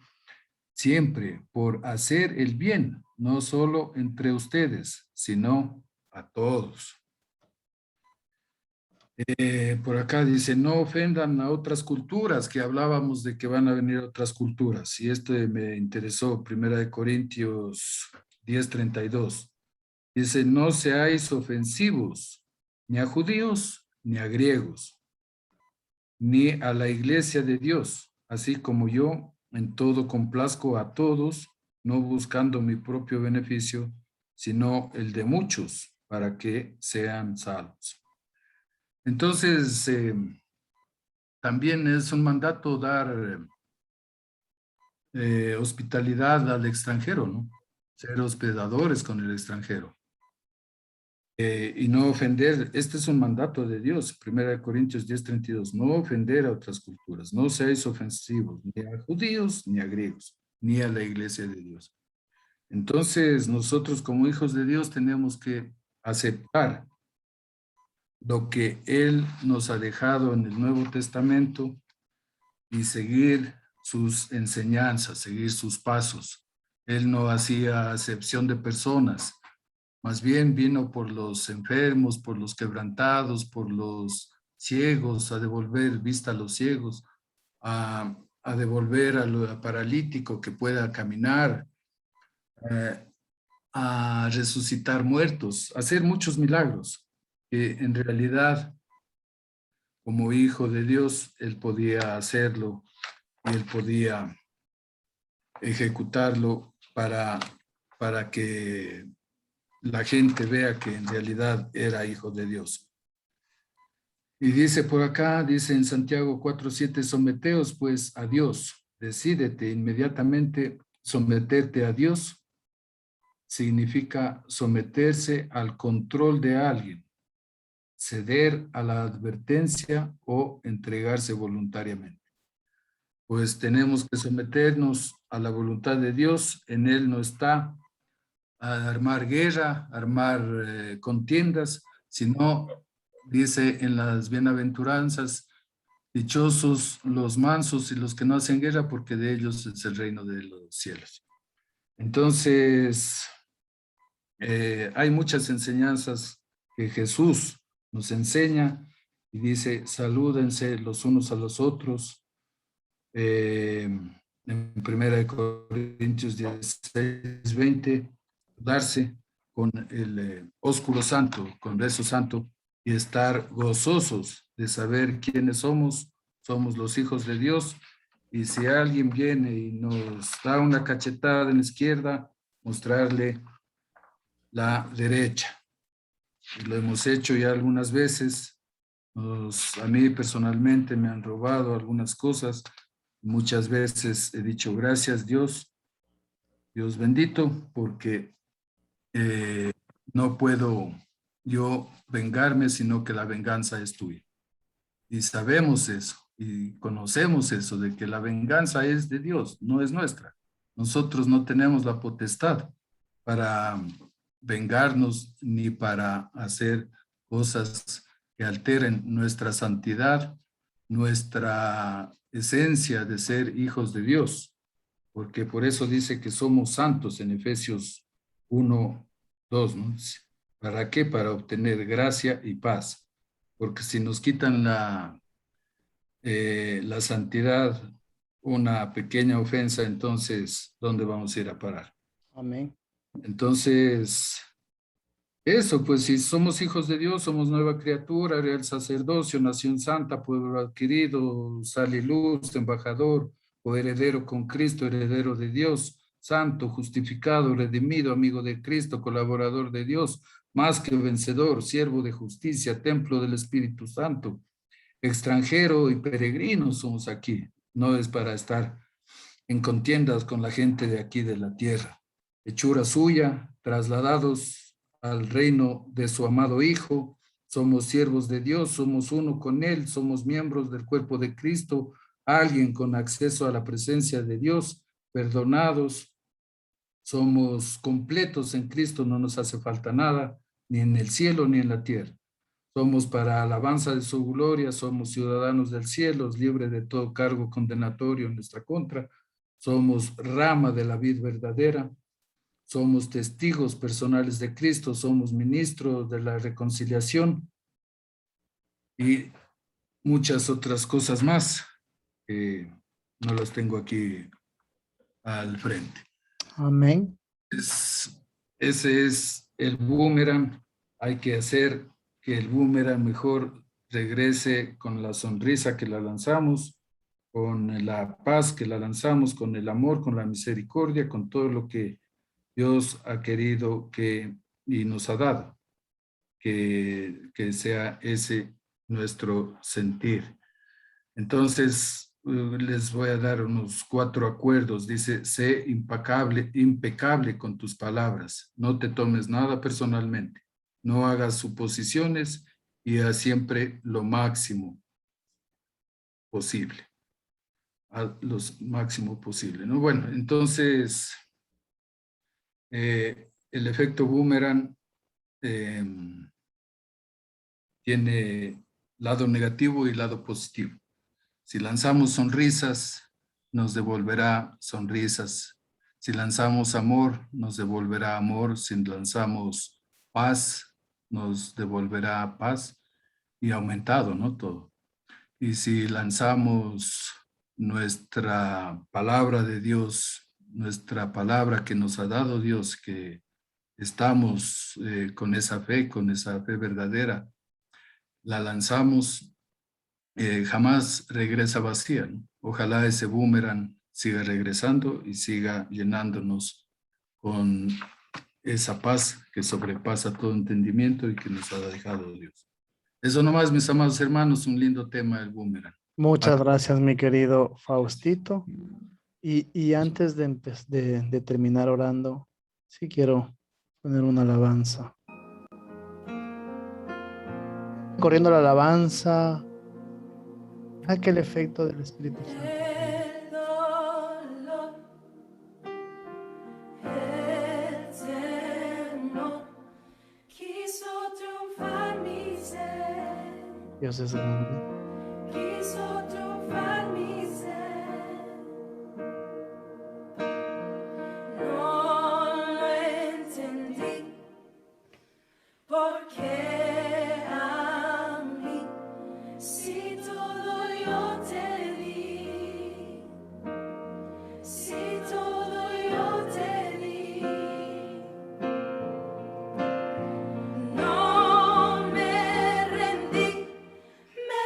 Siempre por hacer el bien, no solo entre ustedes, sino a todos. Por acá dice, no ofendan a otras culturas, que hablábamos de que van a venir otras culturas. Y esto me interesó, 1 Corintios 10:32. Dice, no seáis ofensivos, ni a judíos, ni a griegos, ni a la iglesia de Dios, así como yo en todo complazco a todos, no buscando mi propio beneficio, sino el de muchos, para que sean salvos. Entonces, también es un mandato dar hospitalidad al extranjero, ¿no? Ser hospedadores con el extranjero. Y no ofender, este es un mandato de Dios, 1 Corintios 10:32, no ofender a otras culturas, no seáis ofensivos, ni a judíos, ni a griegos, ni a la iglesia de Dios. Entonces, nosotros como hijos de Dios tenemos que aceptar lo que Él nos ha dejado en el Nuevo Testamento y seguir sus enseñanzas, seguir sus pasos. Él no hacía acepción de personas, más bien vino por los enfermos, por los quebrantados, por los ciegos, a devolver vista a los ciegos, a devolver al paralítico que pueda caminar, a resucitar muertos, a hacer muchos milagros. En realidad, como hijo de Dios, él podía hacerlo y él podía ejecutarlo para que la gente vea que en realidad era hijo de Dios. Y dice por acá, dice en Santiago 4:7, someteos pues a Dios, decídete inmediatamente. Someterte a Dios significa someterse al control de alguien, ceder a la advertencia o entregarse voluntariamente. Pues tenemos que someternos a la voluntad de Dios. En Él no está a armar guerra, armar contiendas, sino, dice en las bienaventuranzas, dichosos los mansos y los que no hacen guerra, porque de ellos es el reino de los cielos. Entonces, hay muchas enseñanzas que Jesús nos enseña y dice, salúdense los unos a los otros. En 1 Corintios 16:20, darse con el ósculo santo, con rezo santo, y estar gozosos de saber quiénes somos. Somos los hijos de Dios, y si alguien viene y nos da una cachetada en la izquierda, mostrarle la derecha. Y lo hemos hecho ya algunas veces. A mí personalmente me han robado algunas cosas. Muchas veces he dicho gracias Dios, Dios bendito, porque no puedo yo vengarme, sino que la venganza es tuya. Y sabemos eso, y conocemos eso, de que la venganza es de Dios, no es nuestra. Nosotros no tenemos la potestad para vengarnos ni para hacer cosas que alteren nuestra santidad, nuestra esencia de ser hijos de Dios, porque por eso dice que somos santos en Efesios 1:2, ¿no? ¿Para qué? Para obtener gracia y paz, porque si nos quitan la santidad, una pequeña ofensa, entonces, ¿dónde vamos a ir a parar? Amén. Entonces, eso, pues si somos hijos de Dios, somos nueva criatura, real sacerdocio, nación santa, pueblo adquirido, sal y luz, embajador o heredero con Cristo, heredero de Dios, santo, justificado, redimido, amigo de Cristo, colaborador de Dios, más que vencedor, siervo de justicia, templo del Espíritu Santo, extranjero y peregrino somos aquí. No es para estar en contiendas con la gente de aquí de la tierra. hechura suya, trasladados al reino de su amado Hijo. Somos siervos de Dios, somos uno con Él, somos miembros del cuerpo de Cristo, alguien con acceso a la presencia de Dios, perdonados, somos completos en Cristo, no nos hace falta nada, ni en el cielo ni en la tierra. Somos para alabanza de su gloria, somos ciudadanos del cielo, libres de todo cargo condenatorio en nuestra contra, somos rama de la vid verdadera, somos testigos personales de Cristo, somos ministros de la reconciliación y muchas otras cosas más que no las tengo aquí al frente. Amén. Ese es el boomerang. Hay que hacer que el boomerang mejor regrese con la sonrisa que la lanzamos, con la paz que la lanzamos, con el amor, con la misericordia, con todo lo que Dios ha querido y nos ha dado, que sea ese nuestro sentir. Entonces, les voy a dar unos 4 acuerdos. Dice, sé impecable con tus palabras. No te tomes nada personalmente. No hagas suposiciones y haz siempre lo máximo posible. A lo máximo posible, ¿no? Bueno, entonces, el efecto boomerang tiene lado negativo y lado positivo. Si lanzamos sonrisas, nos devolverá sonrisas. Si lanzamos amor, nos devolverá amor. Si lanzamos paz, nos devolverá paz y aumentado, ¿no? Todo. Y si lanzamos nuestra palabra de Dios, nuestra palabra que nos ha dado Dios, que estamos con esa fe verdadera, la lanzamos, jamás regresa vacía, ¿no? Ojalá ese boomerang siga regresando y siga llenándonos con esa paz que sobrepasa todo entendimiento y que nos ha dejado Dios. Eso nomás, mis amados hermanos, un lindo tema el boomerang. Muchas gracias, mi querido Faustito. Y antes de terminar orando, sí quiero poner una alabanza. Corriendo la alabanza, aquel efecto del Espíritu Santo. El dolor eterno quiso triunfar mi ser, Dios es grande. quiso triunfar mi ser. No lo entendí, porque a mí, si todo yo te di, si todo yo te di, no me rendí, me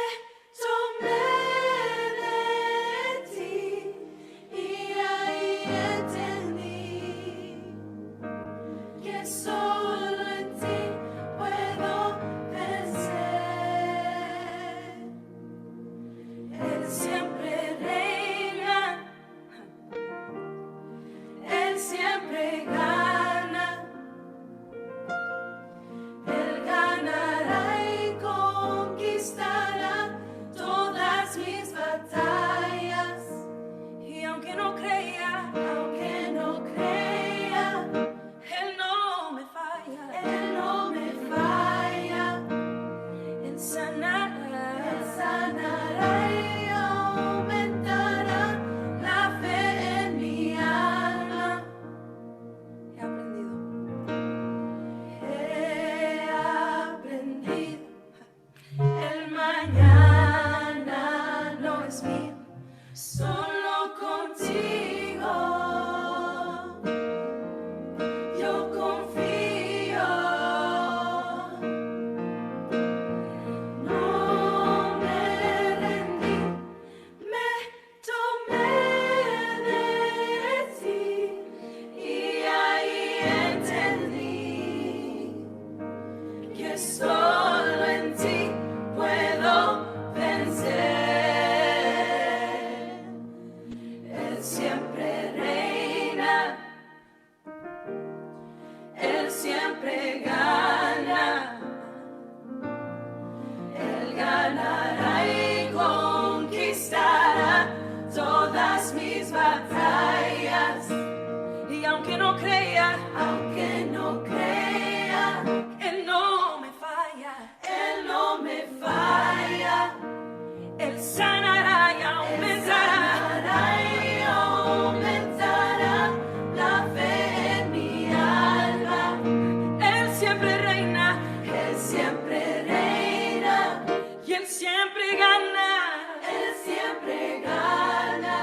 siempre gana, Él siempre gana,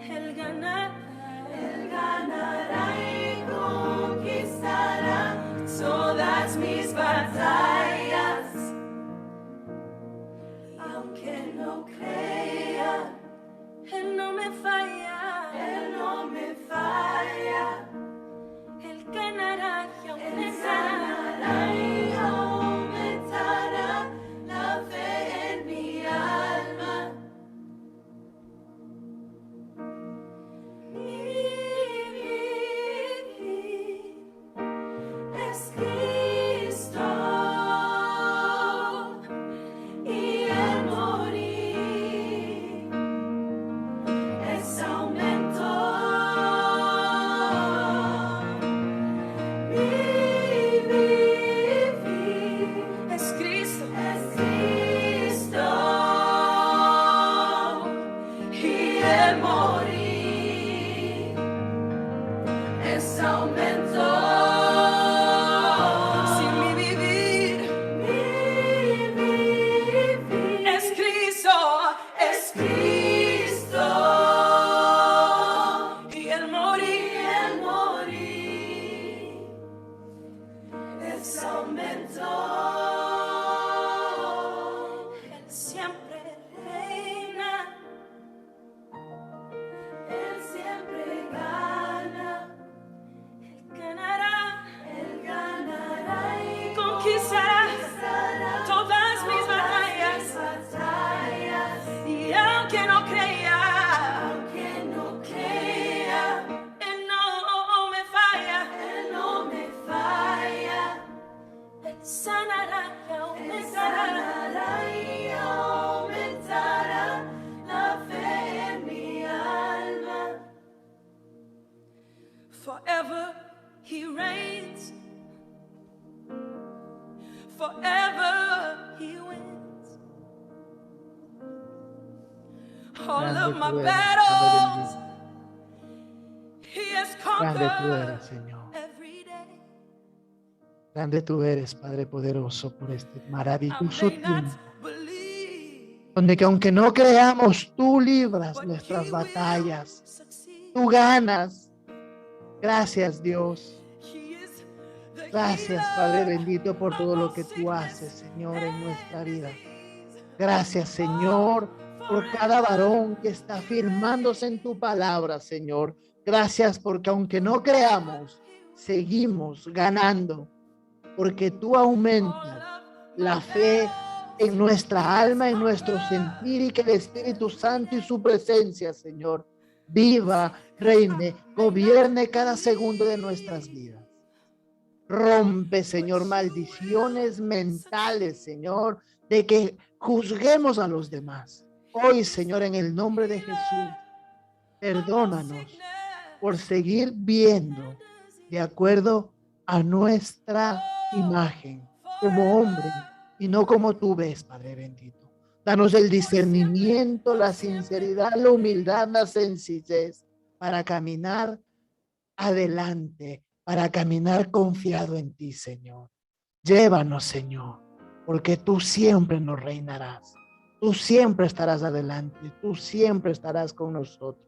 Él ganará y conquistará todas mis batallas. Aunque no crea, Él no me falla, Él no me falla. Él ganará y aumentará y aumentará la fe en mi alma. Mi vivir es Cristo y el morir es aumento. Es Cristo y el morir es aumento. Si mi vivir es Cristo y el morir es aumento. Él siempre reina, Él siempre gana, Él ganará y conquistará todas mis batallas. Y aunque no crea, Él no me falla, Él sanará y aumentará la fe en mi alma. Forever He reigns, forever He wins. All Grande of my tú eres, battles He has Grande tú conquered eres, Señor. every day. Grande tú eres, Padre poderoso, por este I maravilloso may not tiempo, believe, donde que aunque no creamos, tú libras but nuestras He batallas, will succeed. tú ganas. Gracias, Dios. He is the Gracias, Padre healer bendito, por todo of lo all que tú sickness haces, Señor, en nuestra vida. disease. Gracias, Señor, por cada varón que está firmándose en tu palabra, Señor. Gracias porque aunque no creamos, seguimos ganando, porque tú aumentas la fe en nuestra alma, en nuestro sentir, y que el Espíritu Santo y su presencia, Señor, viva, reine, gobierne cada segundo de nuestras vidas. Rompe, Señor, maldiciones mentales, Señor, de que juzguemos a los demás. Hoy, Señor, en el nombre de Jesús, perdónanos por seguir viendo de acuerdo a nuestra imagen como hombre y no como tú ves, Padre bendito. Danos el discernimiento, la sinceridad, la humildad, la sencillez para caminar adelante, para caminar confiado en ti, Señor. Llévanos, Señor, porque tú siempre nos reinarás. Tú siempre estarás adelante, tú siempre estarás con nosotros.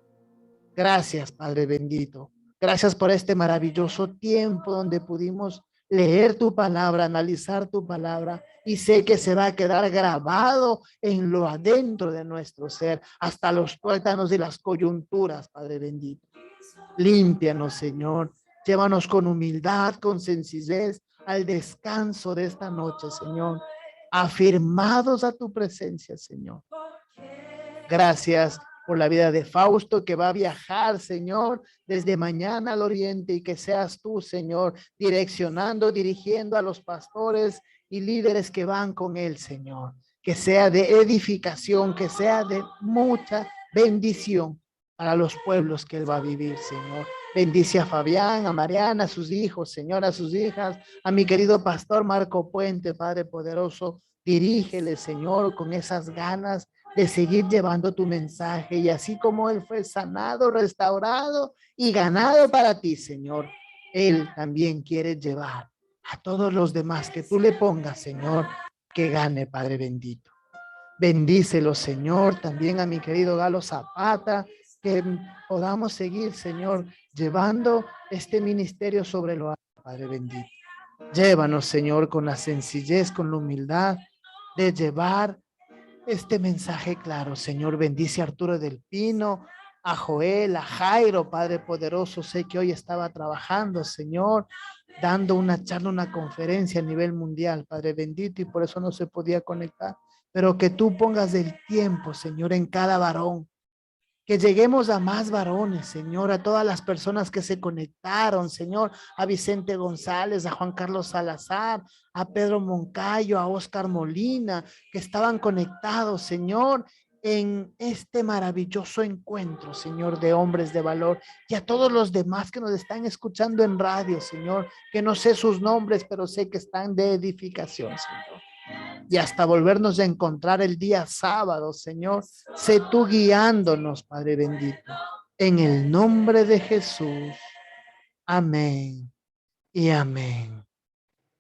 Gracias, Padre bendito. Gracias por este maravilloso tiempo donde pudimos leer tu palabra, analizar tu palabra, y sé que se va a quedar grabado en lo adentro de nuestro ser, hasta los tuétanos y las coyunturas, Padre bendito. Límpianos, Señor. Llévanos con humildad, con sencillez al descanso de esta noche, Señor. Afirmados a tu presencia, Señor. Gracias por la vida de Fausto, que va a viajar, Señor, desde mañana al oriente, y que seas tú, Señor, direccionando, dirigiendo a los pastores y líderes que van con él, Señor. Que sea de edificación, que sea de mucha bendición para los pueblos que él va a vivir, Señor. Bendice a Fabián, a Mariana, a sus hijos, Señor, a sus hijas, a mi querido pastor Marco Puente, Padre poderoso. Dirígele, Señor, con esas ganas de seguir llevando tu mensaje, y así como él fue sanado, restaurado y ganado para ti, Señor, él también quiere llevar a todos los demás que tú le pongas, Señor, que gane, Padre bendito. Bendícelo, Señor, también a mi querido Galo Zapata, que podamos seguir, Señor, llevando este ministerio sobre lo alto, Padre bendito. Llévanos, Señor, con la sencillez, con la humildad de llevar este mensaje claro. Señor, bendice a Arturo del Pino, a Joel, a Jairo, Padre poderoso. Sé que hoy estaba trabajando, Señor, dando una charla, una conferencia a nivel mundial, Padre bendito, y por eso no se podía conectar. Pero que tú pongas el tiempo, Señor, en cada varón. Que lleguemos a más varones, Señor, a todas las personas que se conectaron, Señor, a Vicente González, a Juan Carlos Salazar, a Pedro Moncayo, a Oscar Molina, que estaban conectados, Señor, en este maravilloso encuentro, Señor, de hombres de valor, y a todos los demás que nos están escuchando en radio, Señor, que no sé sus nombres, pero sé que están de edificación, Señor. Y hasta volvernos a encontrar el día sábado, Señor. Sé tú guiándonos, Padre bendito. En el nombre de Jesús. Amén y amén.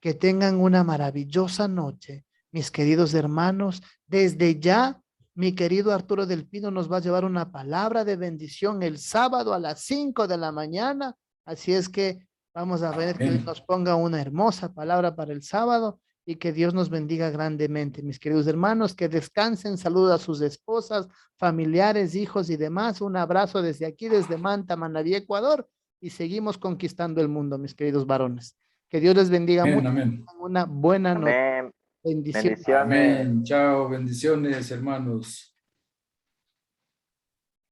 Que tengan una maravillosa noche, mis queridos hermanos. Desde ya, mi querido Arturo del Pino nos va a llevar una palabra de bendición el sábado a las 5 de la mañana. Así es que vamos a ver que nos ponga una hermosa palabra para el sábado. Y que Dios nos bendiga grandemente, mis queridos hermanos, que descansen, saludos a sus esposas, familiares, hijos y demás. Un abrazo desde aquí, desde Manta, Manabí, Ecuador, y seguimos conquistando el mundo, mis queridos varones. Que Dios les bendiga mucho. Amén. Una buena noche. Amén. Bendiciones. Bendiciones. Amén. Chao, bendiciones, hermanos.